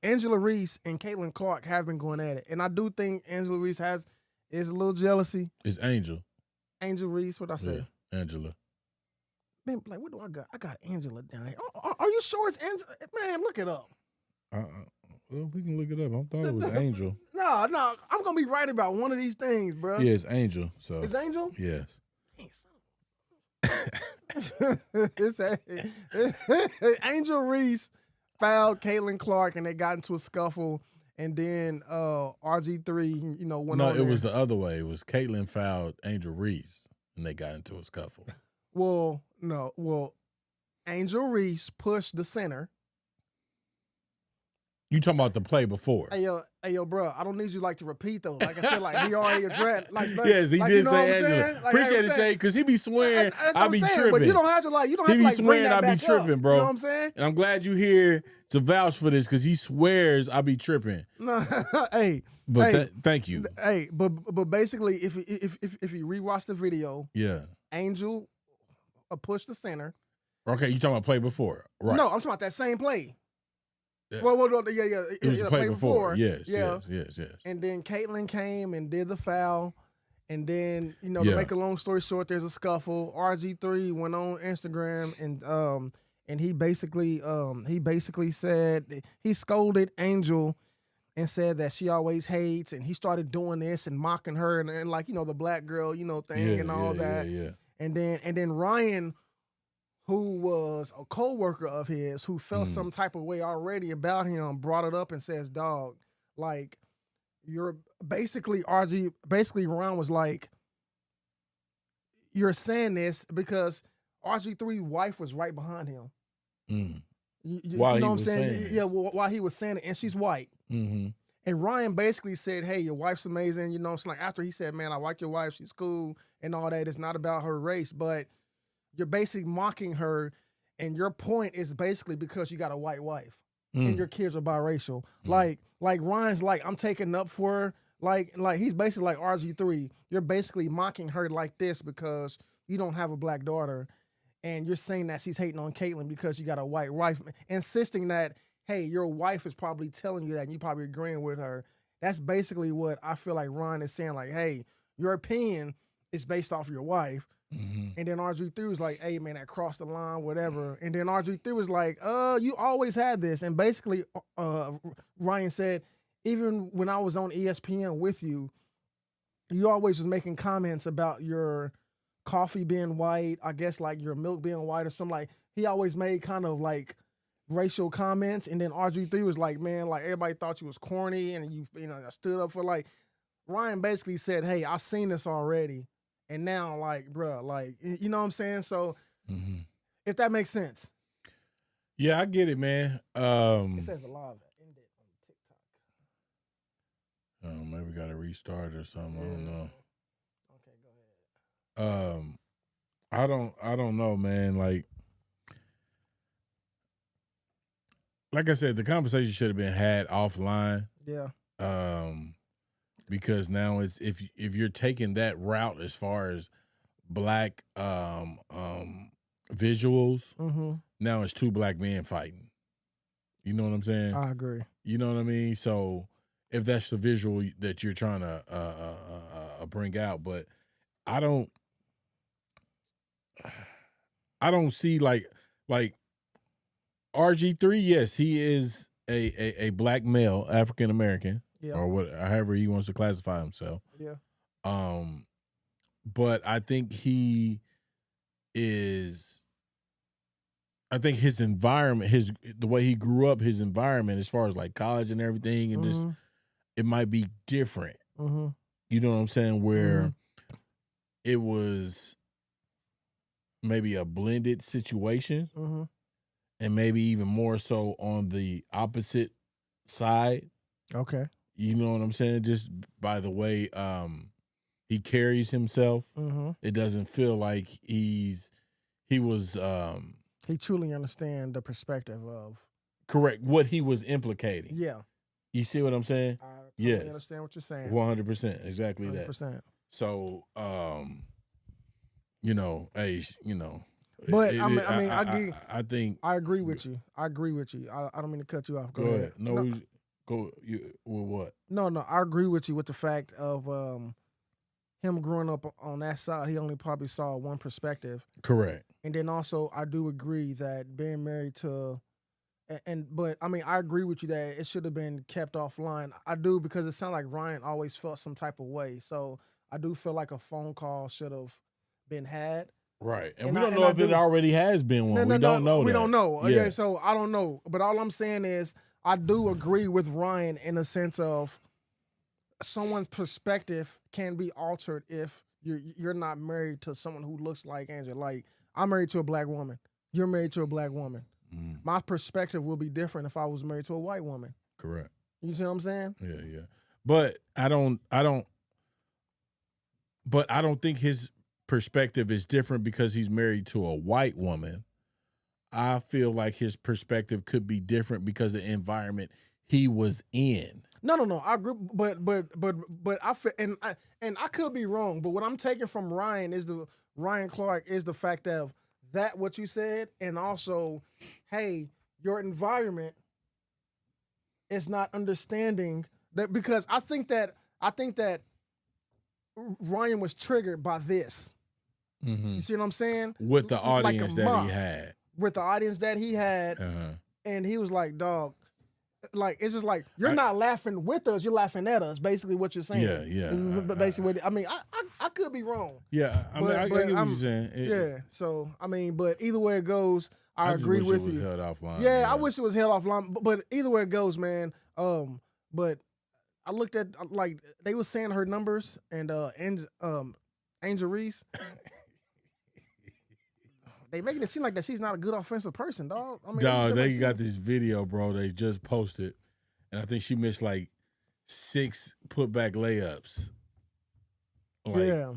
Speaker 3: Angela Reese and Caitlin Clark have been going at it, and I do think Angela Reese is a little jealousy.
Speaker 2: It's Angel
Speaker 3: Reese. What I say?
Speaker 2: Yeah, Angela.
Speaker 3: Man, like what do I got? I got Angela down here. Are you sure it's Angela? Man, look it up.
Speaker 2: Well, we can look it up. I thought it was Angel.
Speaker 3: No, I'm gonna be right about one of these things, bro.
Speaker 2: Yeah, it's Angel. So
Speaker 3: it's Angel.
Speaker 2: Yes.
Speaker 3: It's Angel Reese fouled Caitlin Clark, and they got into a scuffle. And then RG3, went on.
Speaker 2: No, it was the other way. It was Caitlin fouled Angel Reese, and they got into a scuffle.
Speaker 3: Well, no. Well, Angel Reese pushed the center.
Speaker 2: You talking about the play before?
Speaker 3: Hey yo, bro. I don't need you to repeat though. Like I said, he already addressed.
Speaker 2: Yes, he did say Angela. Appreciate it, Shay, because he be swearing I be tripping.
Speaker 3: But you don't have to
Speaker 2: he be swearing I be tripping, bro.
Speaker 3: You know what I'm saying?
Speaker 2: And I'm glad you here to vouch for this because he swears I be tripping.
Speaker 3: No, hey.
Speaker 2: But thank you.
Speaker 3: Hey, but basically, if you rewatch the video,
Speaker 2: yeah,
Speaker 3: Angel pushed the center.
Speaker 2: Okay, you talking about play before, right?
Speaker 3: No, I'm talking about that same play.
Speaker 2: Yeah.
Speaker 3: Well, yeah.
Speaker 2: It was the play before. Yes.
Speaker 3: And then Caitlin came and did the foul. And then, to make a long story short, there's a scuffle. RG3 went on Instagram and he basically said he scolded Angel and said that she always hates, and he started doing this and mocking her and the black girl, thing and all that.
Speaker 2: Yeah.
Speaker 3: And then Ryan, who was a co-worker of his, who felt some type of way already about him, brought it up and says, dog, you're basically Ryan was like, you're saying this because RG3's wife was right behind him.
Speaker 2: While he was saying this.
Speaker 3: Yeah, while he was saying it, and she's white.
Speaker 2: Mm-hmm.
Speaker 3: And Ryan basically said, hey, your wife's amazing. It's after he said, man, I like your wife, she's cool and all that. It's not about her race, but you're basically mocking her, and your point is basically because you got a white wife and your kids are biracial. Like Ryan's I'm taking up for her. Like he's basically like RG3. You're basically mocking her like this because you don't have a black daughter, and you're saying that she's hating on Caitlin because you got a white wife, insisting that, hey, your wife is probably telling you that and you probably agreeing with her. That's basically what I feel like Ryan is saying, hey, your opinion is based off your wife. Mm-hmm. And then RG3 was like, hey, man, that crossed the line, whatever. And then RG3 was like, you always had this. And basically, Ryan said, even when I was on ESPN with you, you always was making comments about your coffee being white, I guess your milk being white or something. He always made kind of racial comments. And then RG3 was like, man, everybody thought you was corny and you stood up for Ryan basically said, hey, I've seen this already. And now, bro, you know what I'm saying? So, if that makes sense.
Speaker 2: Yeah, I get it, man.
Speaker 3: It says the live ended on TikTok.
Speaker 2: Oh, maybe we got to restart or something. I don't know.
Speaker 3: Okay, go ahead.
Speaker 2: I don't know, man. Like I said, the conversation should have been had offline.
Speaker 3: Yeah.
Speaker 2: Because now it's if you're taking that route as far as black visuals, now it's two black men fighting. You know what I'm saying?
Speaker 3: I agree.
Speaker 2: You know what I mean? So if that's the visual that you're trying to bring out, but I don't see like RG3. Yes, he is a black male, African American.
Speaker 3: Yeah.
Speaker 2: Or however he wants to classify himself.
Speaker 3: Yeah.
Speaker 2: But I think he is. I think his environment, the way he grew up, his environment, as far as college and everything, and just it might be different.
Speaker 3: Mm-hmm.
Speaker 2: You know what I'm saying? Where it was maybe a blended situation, and maybe even more so on the opposite side. Okay. You know what I'm saying? Just by the way he carries himself, it doesn't feel like he
Speaker 3: truly understand the perspective of
Speaker 2: correct what he was implicating.
Speaker 3: Yeah.
Speaker 2: You see what I'm saying?
Speaker 3: I totally understand what you're saying.
Speaker 2: 100%. Exactly 100%.
Speaker 3: that.
Speaker 2: So
Speaker 3: But
Speaker 2: I think
Speaker 3: I agree with you. I don't mean to cut you off. Go ahead.
Speaker 2: No. With what?
Speaker 3: No, I agree with you with the fact of him growing up on that side. He only probably saw one perspective.
Speaker 2: Correct.
Speaker 3: And then also, I do agree that being married to But I mean, I agree with you that it should have been kept offline. I do, because it sounded like Ryan always felt some type of way. So I do feel like a phone call should have been had.
Speaker 2: Right. And we don't know if it already has been one. We don't know.
Speaker 3: We don't know.
Speaker 2: Yeah.
Speaker 3: Okay, so I don't know. But all I'm saying is I do agree with Ryan in the sense of someone's perspective can be altered if you're not married to someone who looks like Angela. Like, I'm married to a black woman. You're married to a black woman. My perspective will be different if I was married to a white woman.
Speaker 2: Correct.
Speaker 3: You see what I'm saying?
Speaker 2: Yeah. But I don't think his perspective is different because he's married to a white woman. I feel like his perspective could be different because of the environment he was in.
Speaker 3: No. I agree, but I feel, and I could be wrong. But what I'm taking from Ryan Clark is the fact of that what you said, and also, hey, your environment is not understanding that, because I think that Ryan was triggered by this.
Speaker 2: Mm-hmm.
Speaker 3: You see what I'm saying?
Speaker 2: With the audience that he had.
Speaker 3: With the audience that he had, and he was like, dog. Like, it's just like, you're not laughing with us, you're laughing at us, basically what you're saying.
Speaker 2: Yeah.
Speaker 3: But basically, I mean, I could be wrong.
Speaker 2: Yeah, I get what you're saying.
Speaker 3: So, I mean, but either way it goes, I agree with you.
Speaker 2: Held offline.
Speaker 3: Yeah, I wish it was held offline, but either way it goes, man. But I looked at, like, they were saying her numbers, and Angel Reese, they making it seem like that she's not a good offensive person, dog. I mean,
Speaker 2: they got this video, bro. They just posted, and I think she missed like 6 putback layups. Like,
Speaker 3: yeah.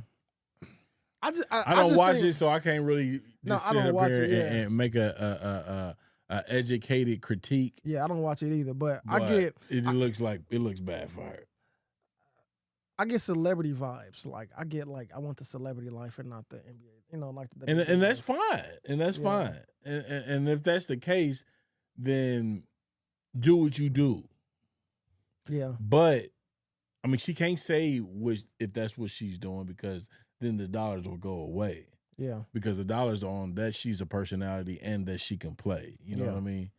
Speaker 2: I don't watch it, so I can't really just sit up here
Speaker 3: and
Speaker 2: make a educated critique.
Speaker 3: Yeah, I don't watch it either, but I get
Speaker 2: it. Looks bad for her.
Speaker 3: I get celebrity vibes. Like, I want the celebrity life and not the NBA. You know, like the
Speaker 2: and that's fine. And that's fine. And if that's the case, then do what you do.
Speaker 3: Yeah.
Speaker 2: But I mean, she can't say if that's what she's doing, because then the dollars will go away.
Speaker 3: Yeah.
Speaker 2: Because the dollars are on that she's a personality and that she can play. You know what I mean?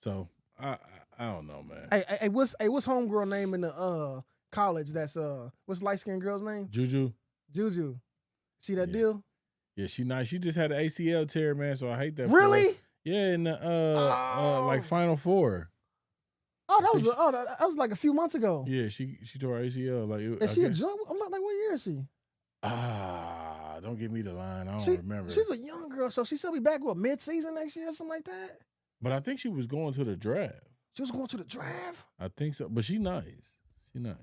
Speaker 2: So I don't know, man.
Speaker 3: Hey, what's homegirl name in the college? That's what's light skinned girl's name?
Speaker 2: Juju.
Speaker 3: See that deal?
Speaker 2: Yeah, she nice. She just had an ACL tear, man. So I hate that.
Speaker 3: Really?
Speaker 2: Yeah, in the like Final Four.
Speaker 3: Oh, that was like a few months ago.
Speaker 2: Yeah, she tore her ACL. Like,
Speaker 3: is she a jump? I'm not like, what year is she?
Speaker 2: Don't give me the line. I don't remember.
Speaker 3: She's a young girl, so she'll be back mid-season next year or something like that.
Speaker 2: But I think she was going to the draft.
Speaker 3: She was going to the draft?
Speaker 2: I think so. But she's nice. She's nice.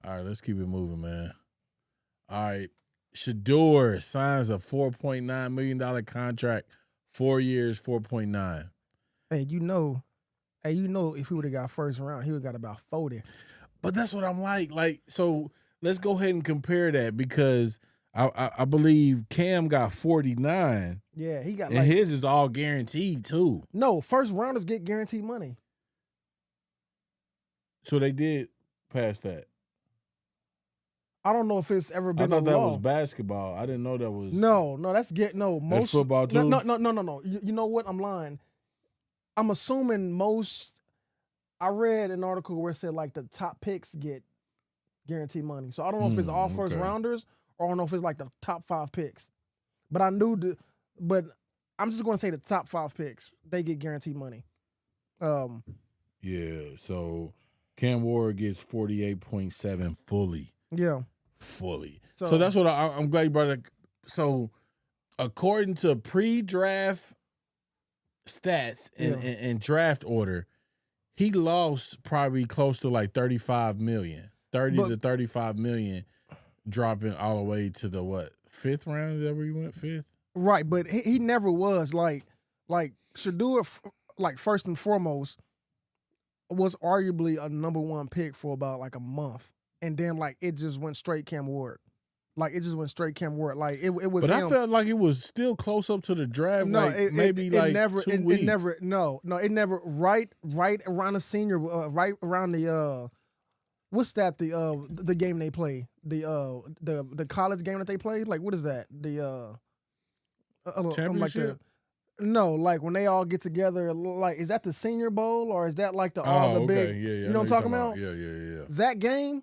Speaker 2: All right, let's keep it moving, man. All right. Shedeur signs a $4.9 million contract, 4 years, 4.9.
Speaker 3: Hey, you know, if he would have got first round, he would have got about 40.
Speaker 2: But that's what I'm like. Like, so let's go ahead and compare that, because I believe Cam got 49.
Speaker 3: Yeah, he got
Speaker 2: and his is all guaranteed too.
Speaker 3: No, first rounders get guaranteed money.
Speaker 2: So they did pass that.
Speaker 3: I don't know if it's ever been.
Speaker 2: I thought that was basketball. I didn't know that was.
Speaker 3: No, that's most
Speaker 2: football too.
Speaker 3: No. You know what? I'm lying. I'm assuming most. I read an article where it said like the top picks get guaranteed money. So I don't know if it's all first rounders, or I don't know if it's like the top 5 picks. But but I'm just going to say the top 5 picks, they get guaranteed money.
Speaker 2: Yeah. So Cam Ward gets 48.7 fully.
Speaker 3: Yeah.
Speaker 2: Fully. So that's what I'm glad you brought it. So according to pre-draft stats and draft order, he lost probably close to like 35 million, 30 to 35 million, dropping all the way to the 5th round? Is that where he went, 5th?
Speaker 3: Right, but he never was like Shedeur, like first and foremost, was arguably a number 1 pick for about like a month. And then, like, it just went straight Cam Ward. Like, it just went straight Cam Ward. Like, it was.
Speaker 2: But
Speaker 3: him.
Speaker 2: I felt like it was still close up to the draft.
Speaker 3: No,
Speaker 2: like maybe like 2 weeks.
Speaker 3: It never. No, it never. Right around the senior. Right around the. What's that? The game they play. The college game that they play. Like, what is that? The
Speaker 2: championship.
Speaker 3: No, like when they all get together, like is that the Senior Bowl or is that like all the big?
Speaker 2: Yeah,
Speaker 3: you know what I'm talking about?
Speaker 2: Yeah.
Speaker 3: That game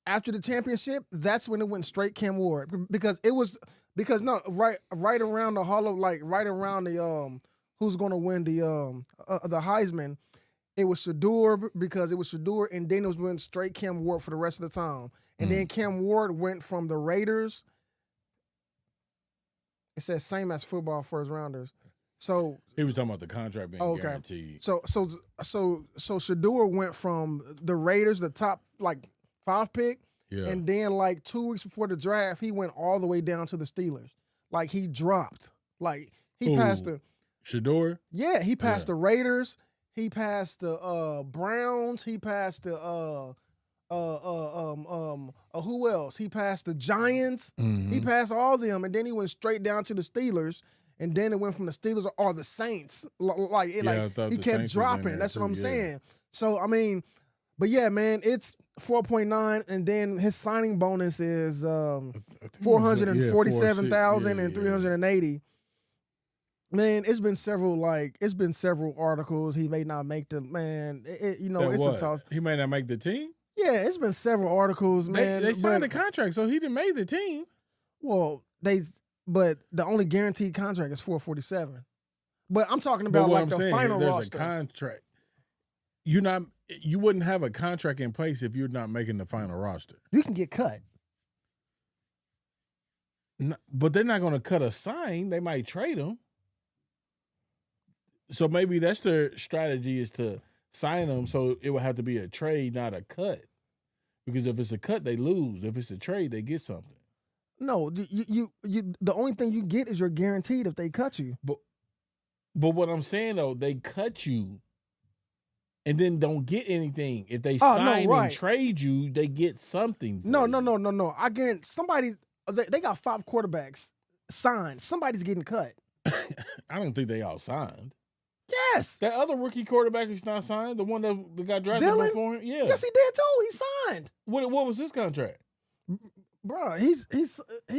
Speaker 3: after the championship, that's when it went straight Cam Ward because right around the Hall of right around the who's going to win the Heisman. It was Shador because it was Shador, and then it was went straight Cam Ward for the rest of the time, and then Cam Ward went from the Raiders. It says same as football first rounders. So
Speaker 2: he was talking about the contract being guaranteed.
Speaker 3: So Shador went from the Raiders, the top 5 pick, and then 2 weeks before the draft, he went all the way down to the Steelers. Like he dropped. Like he passed the
Speaker 2: Shador.
Speaker 3: Yeah, he passed the Raiders. He passed the Browns. He passed the who else? He passed the Giants.
Speaker 2: Mm-hmm.
Speaker 3: He passed all of them, and then he went straight down to the Steelers. And then it went from the Steelers or the Saints. He kept dropping. That's what I'm saying. So I mean, but yeah, man, it's 4.9, and then his signing bonus is 447,000 and 380. Man, it's been several articles. He may not make the it's a toss.
Speaker 2: He may not make the team.
Speaker 3: Yeah, it's been several articles, man.
Speaker 2: They signed a contract, so he didn't make the team.
Speaker 3: Well, but the only guaranteed contract is 447. But I'm talking about the final
Speaker 2: there's
Speaker 3: roster.
Speaker 2: A contract. You wouldn't have a contract in place if you're not making the final roster.
Speaker 3: You can get cut.
Speaker 2: No, but they're not going to cut a sign. They might trade him. So maybe that's their strategy is to sign them. So it would have to be a trade, not a cut. Because if it's a cut, they lose. If it's a trade, they get something.
Speaker 3: No, you the only thing you get is you're guaranteed if they cut you.
Speaker 2: But what I'm saying though, they cut you and then don't get anything. If they sign and trade you, they get something.
Speaker 3: No. I guarantee somebody they got 5 quarterbacks signed. Somebody's getting cut.
Speaker 2: I don't think they all signed.
Speaker 3: Yes.
Speaker 2: That other rookie quarterback is not signed. The one that got drafted before him. Yeah.
Speaker 3: Yes, he did too. He signed.
Speaker 2: What was his contract?
Speaker 3: Bro, he's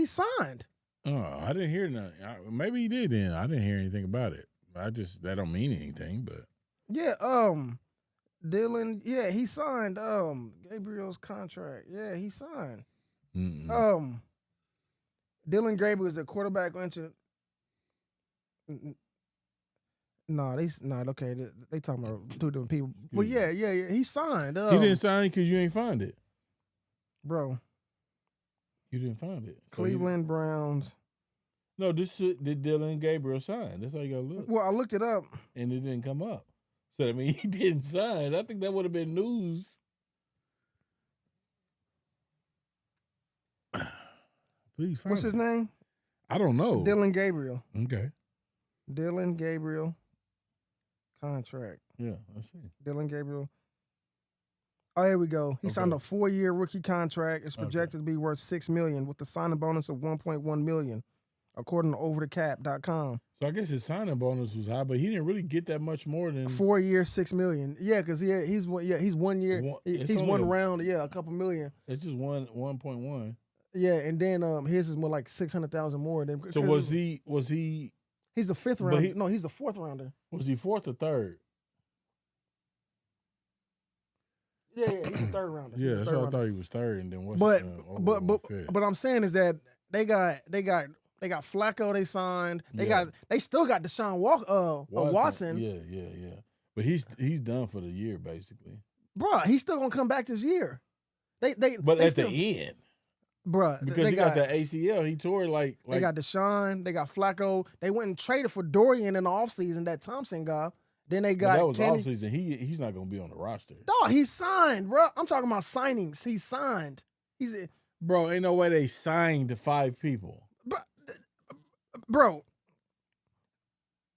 Speaker 3: signed.
Speaker 2: Oh, I didn't hear nothing. Maybe he did then. I didn't hear anything about it. That don't mean anything, but
Speaker 3: yeah, Dylan, yeah, he signed Gabriel's contract. Yeah, he signed.
Speaker 2: Mm-mm.
Speaker 3: Dylan Gabriel is a quarterback. No, okay. They talking about 2 different people. Well, yeah, he signed.
Speaker 2: He didn't sign it because you ain't find it,
Speaker 3: bro.
Speaker 2: You didn't find it.
Speaker 3: Cleveland Browns.
Speaker 2: No, did Dylan Gabriel sign? That's how you gotta look.
Speaker 3: Well, I looked it up,
Speaker 2: and it didn't come up. So I mean, he didn't sign. I think that would have been news. Please find
Speaker 3: What's his name?
Speaker 2: I don't know.
Speaker 3: Dylan Gabriel.
Speaker 2: Okay.
Speaker 3: Dylan Gabriel contract.
Speaker 2: Yeah, I see.
Speaker 3: Dylan Gabriel. Oh, here we go. He signed a 4-year rookie contract. It's projected to be worth $6 million with the signing bonus of $1.1 million, according to overthecap.com.
Speaker 2: So I guess his signing bonus was high, but he didn't really get that much more than
Speaker 3: 4 years, $6 million. Yeah, because he's 1 year. He's one round. Yeah, a couple million.
Speaker 2: It's just 1.1.
Speaker 3: Yeah, and then his is more like 600,000 more than.
Speaker 2: So was he?
Speaker 3: He's the 5th rounder. No, he's the 4th rounder.
Speaker 2: Was he 4th or 3rd?
Speaker 3: Yeah, he's the 3rd rounder.
Speaker 2: Yeah, that's why I thought he was 3rd, and then what's
Speaker 3: but I'm saying is that they got Flacco. They signed. They still got Deshaun Watson.
Speaker 2: Yeah. But he's done for the year basically.
Speaker 3: Bruh, he's still gonna come back this year.
Speaker 2: But at the end.
Speaker 3: Bruh,
Speaker 2: because he got that ACL, he tore like
Speaker 3: they got Deshaun, they got Flacco. They went and traded for Dorian in the offseason, that Thompson guy. Then they got
Speaker 2: that was
Speaker 3: Kenny.
Speaker 2: offseason. He's not gonna be on the roster.
Speaker 3: No, he signed, bro. I'm talking about signings. He signed.
Speaker 2: Bro, ain't no way they signed 5 people.
Speaker 3: Bro.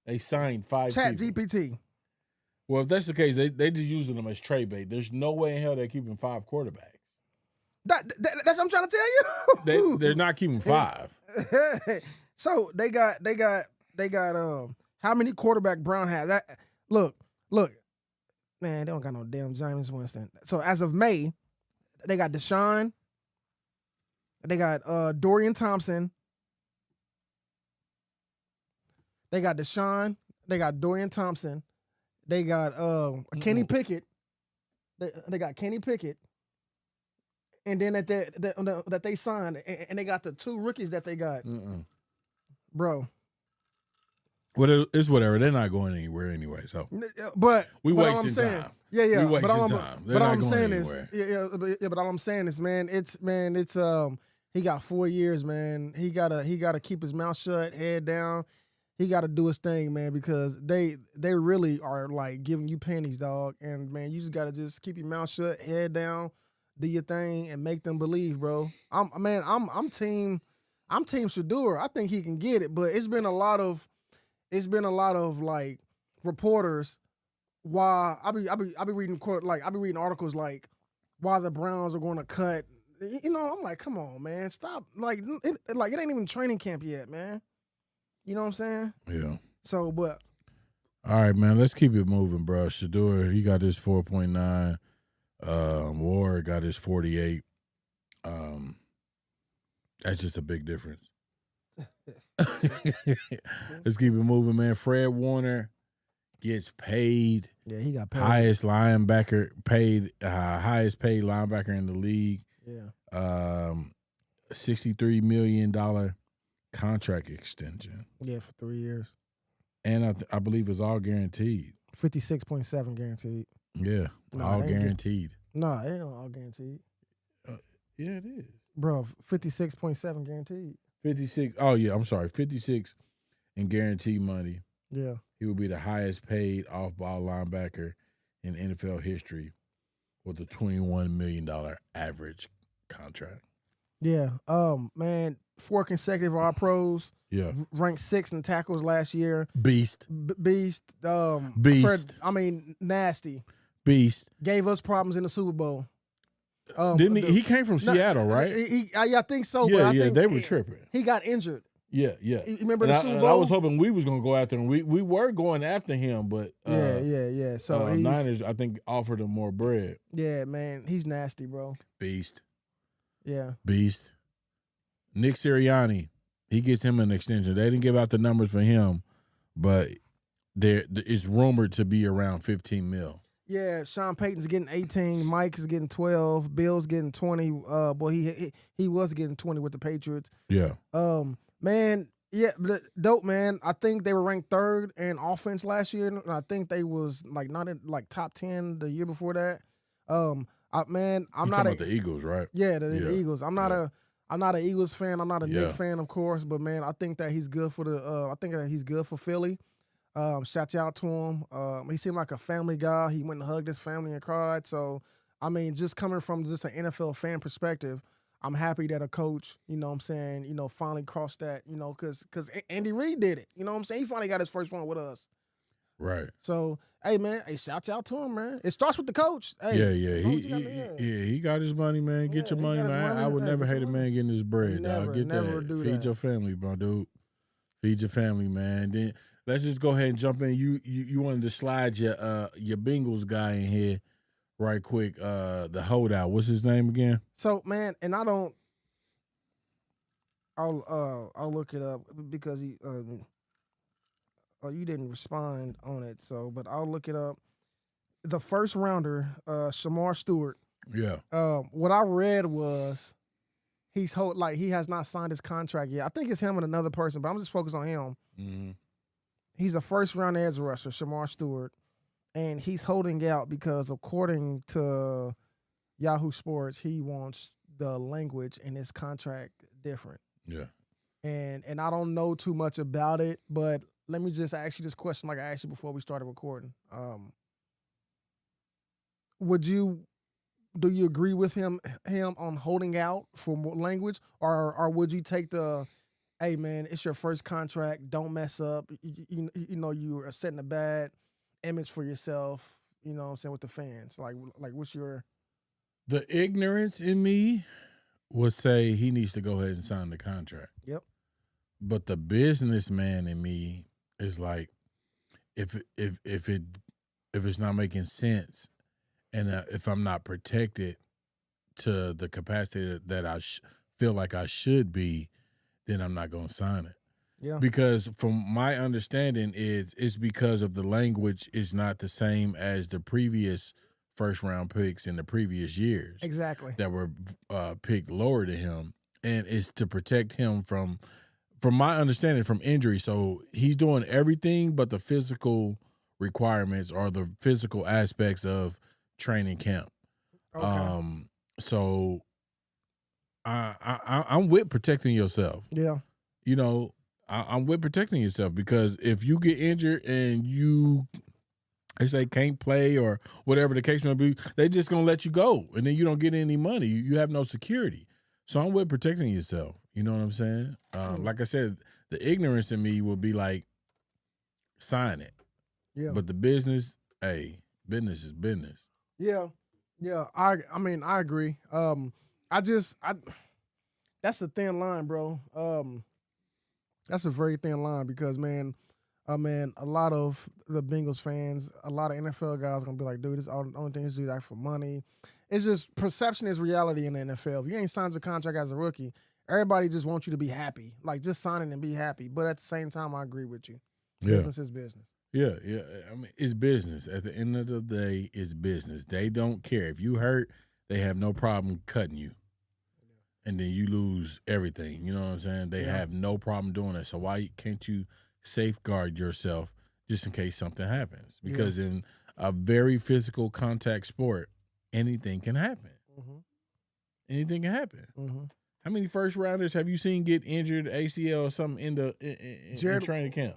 Speaker 2: They signed 5
Speaker 3: Chat
Speaker 2: people.
Speaker 3: GPT.
Speaker 2: Well, if that's the case, they just using them as trade bait. There's no way in hell they're keeping 5 quarterbacks.
Speaker 3: That's what I'm trying to tell you.
Speaker 2: They're not keeping 5.
Speaker 3: So they got how many quarterback Brown has? Look, man, they don't got no damn Jameis Winston. So as of May, they got Deshaun, they got Dorian Thompson, They got Deshaun. They got Dorian Thompson. They got Kenny Pickett. They got Kenny Pickett. And then that they signed, and they got the 2 rookies that they got. Bro.
Speaker 2: Well, it's whatever. They're not going anywhere anyway. So,
Speaker 3: but
Speaker 2: we wasting
Speaker 3: time.
Speaker 2: time.
Speaker 3: Yeah.
Speaker 2: We wasting time. They're not going anywhere.
Speaker 3: But all I'm saying is, man, it's he got 4 years, man. He gotta keep his mouth shut, head down. He got to do his thing, man, because they really are like giving you pennies, dog. And man, you just gotta just keep your mouth shut, head down, do your thing, and make them believe, bro. I'm team Shedeur. I think he can get it, but it's been a lot of like reporters. Why I be reading articles like why the Browns are going to cut. You know, I'm like, come on, man, stop. Like it ain't even training camp yet, man. You know what I'm saying?
Speaker 2: Yeah.
Speaker 3: So, but
Speaker 2: all right, man, let's keep it moving, bro. Shedeur, he got his 4.9. Ward got his 48. That's just a big difference. Let's keep it moving, man. Fred Warner gets paid.
Speaker 3: Yeah, he got paid.
Speaker 2: Highest paid linebacker in the league.
Speaker 3: Yeah.
Speaker 2: $63 million contract extension.
Speaker 3: Yeah, for 3 years.
Speaker 2: And I believe it's all guaranteed.
Speaker 3: 56.7 guaranteed.
Speaker 2: Yeah, all guaranteed.
Speaker 3: No, it ain't all guaranteed.
Speaker 2: Yeah, it is.
Speaker 3: Bro, 56.7 guaranteed.
Speaker 2: 56. Oh, yeah, I'm sorry. 56 in guaranteed money.
Speaker 3: Yeah.
Speaker 2: He will be the highest paid off-ball linebacker in NFL history with a $21 million average contract.
Speaker 3: Yeah. Man, 4 consecutive All-Pros.
Speaker 2: Yeah.
Speaker 3: Ranked 6th in tackles last year.
Speaker 2: Beast.
Speaker 3: Beast.
Speaker 2: Beast.
Speaker 3: Nasty.
Speaker 2: Beast.
Speaker 3: Gave us problems in the Super Bowl.
Speaker 2: Didn't he? He came from Seattle, right?
Speaker 3: I think so.
Speaker 2: Yeah,
Speaker 3: but I think
Speaker 2: they were tripping.
Speaker 3: He got injured.
Speaker 2: Yeah.
Speaker 3: You remember the Super Bowl?
Speaker 2: I was hoping we was gonna go after him. We were going after him, but
Speaker 3: yeah. So
Speaker 2: Niners, I think, offered him more bread.
Speaker 3: Yeah, man, he's nasty, bro.
Speaker 2: Beast.
Speaker 3: Yeah.
Speaker 2: Beast. Nick Sirianni, he gets him an extension. They didn't give out the numbers for him, but it's rumored to be around $15 million.
Speaker 3: Yeah, Sean Payton's getting 18, Mike is getting 12, Bill's getting 20. He was getting 20 with the Patriots.
Speaker 2: Yeah.
Speaker 3: Man, yeah, dope, man. I think they were ranked 3rd in offense last year, and I think they was like not in like top 10 the year before that. I'm not
Speaker 2: about the Eagles, right?
Speaker 3: Yeah, the Eagles. I'm not an Eagles fan. I'm not a Knicks fan, of course, but man, I think that he's good for I think that he's good for Philly. Shout out to him. He seemed like a family guy. He went and hugged his family and cried. So, I mean, just coming from just an NFL fan perspective, I'm happy that a coach, you know what I'm saying, you know, finally crossed that, you know, because Andy Reid did it. You know what I'm saying? He finally got his first one with us.
Speaker 2: Right.
Speaker 3: So, hey, man, shout out to him, man. It starts with the coach. Hey,
Speaker 2: he got his money, man. Get your money, man. I would never hate a man getting his bread, dog. Get that. Feed your family, bro, dude. Feed your family, man. Then let's just go ahead and jump in. You wanted to slide your Bengals guy in here right quick. The holdout. What's his name again?
Speaker 3: So, man, and I'll look it up because he you didn't respond on it. So, but I'll look it up. The first rounder, Shamar Stewart.
Speaker 2: Yeah.
Speaker 3: What I read was he has not signed his contract yet. I think it's him and another person, but I'm just focused on him.
Speaker 2: Mm-hmm.
Speaker 3: He's a first-round edge rusher, Shamar Stewart, and he's holding out because, according to Yahoo Sports, he wants the language in his contract different.
Speaker 2: Yeah.
Speaker 3: And I don't know too much about it, but let me just ask you this question like I asked you before we started recording. Do you agree with him on holding out for more language, or would you take the, hey man, it's your first contract, don't mess up, you know you are setting a bad image for yourself, you know what I'm saying, with the fans, like what's your?
Speaker 2: The ignorance in me would say he needs to go ahead and sign the contract.
Speaker 3: Yep.
Speaker 2: But the businessman in me is like, if it's not making sense, and if I'm not protected to the capacity that I feel like I should be, then I'm not going to sign it.
Speaker 3: Yeah.
Speaker 2: Because from my understanding, it's because of the language is not the same as the previous first round picks in the previous years.
Speaker 3: Exactly.
Speaker 2: That were picked lower to him, and it's to protect him from my understanding, from injury. So he's doing everything but the physical requirements or the physical aspects of training camp.
Speaker 3: Okay.
Speaker 2: So I'm with protecting yourself.
Speaker 3: Yeah.
Speaker 2: You know, I'm with protecting yourself, because if you get injured and you, they say, can't play or whatever the case may be, they just gonna let you go, and then you don't get any money. You have no security. So I'm with protecting yourself. You know what I'm saying? Like I said, the ignorance in me will be like, sign it.
Speaker 3: Yeah.
Speaker 2: But the business, hey, business is business.
Speaker 3: Yeah. Yeah. I mean, I agree. That's a thin line, bro. That's a very thin line because, man, a lot of the Bengals fans, a lot of NFL guys are gonna be like, dude, this only thing is do that for money. It's just perception is reality in the NFL. If you ain't signed a contract as a rookie, everybody just wants you to be happy. Like, just sign it and be happy. But at the same time, I agree with you.
Speaker 2: Yeah.
Speaker 3: Business is business.
Speaker 2: Yeah, yeah. I mean, it's business. At the end of the day, it's business. They don't care. If you hurt, they have no problem cutting you. And then you lose everything. You know what I'm saying? They have no problem doing that. So why can't you safeguard yourself just in case something happens? Because in a very physical contact sport, anything can happen.
Speaker 3: Mm-hmm.
Speaker 2: Anything can happen.
Speaker 3: Mm-hmm.
Speaker 2: How many first rounders have you seen get injured, ACL or something in training camp?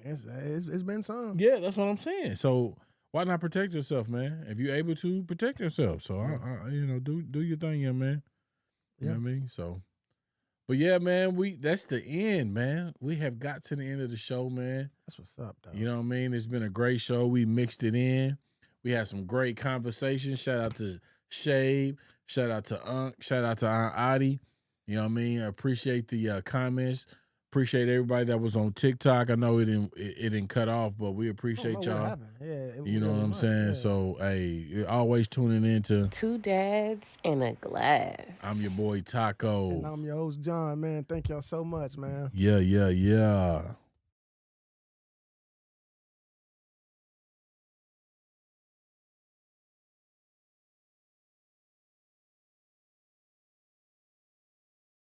Speaker 3: It's been some.
Speaker 2: Yeah, that's what I'm saying. So why not protect yourself, man? If you're able to, protect yourself. So I do your thing, young man. You know what I mean? So, but yeah, man, that's the end, man. We have got to the end of the show, man.
Speaker 3: That's what's up, dog.
Speaker 2: You know what I mean? It's been a great show. We mixed it in. We had some great conversations. Shout out to Shave. Shout out to Unc. Shout out to Aunt Adi. You know what I mean? I appreciate the comments. Appreciate everybody that was on TikTok. I know it didn't cut off, but we appreciate y'all. You know what I'm saying? Yeah. So, hey, always tuning in to
Speaker 4: Two Dads in a Glass.
Speaker 2: I'm your boy Taco.
Speaker 3: And I'm your host, John, man. Thank y'all so much, man.
Speaker 2: Yeah.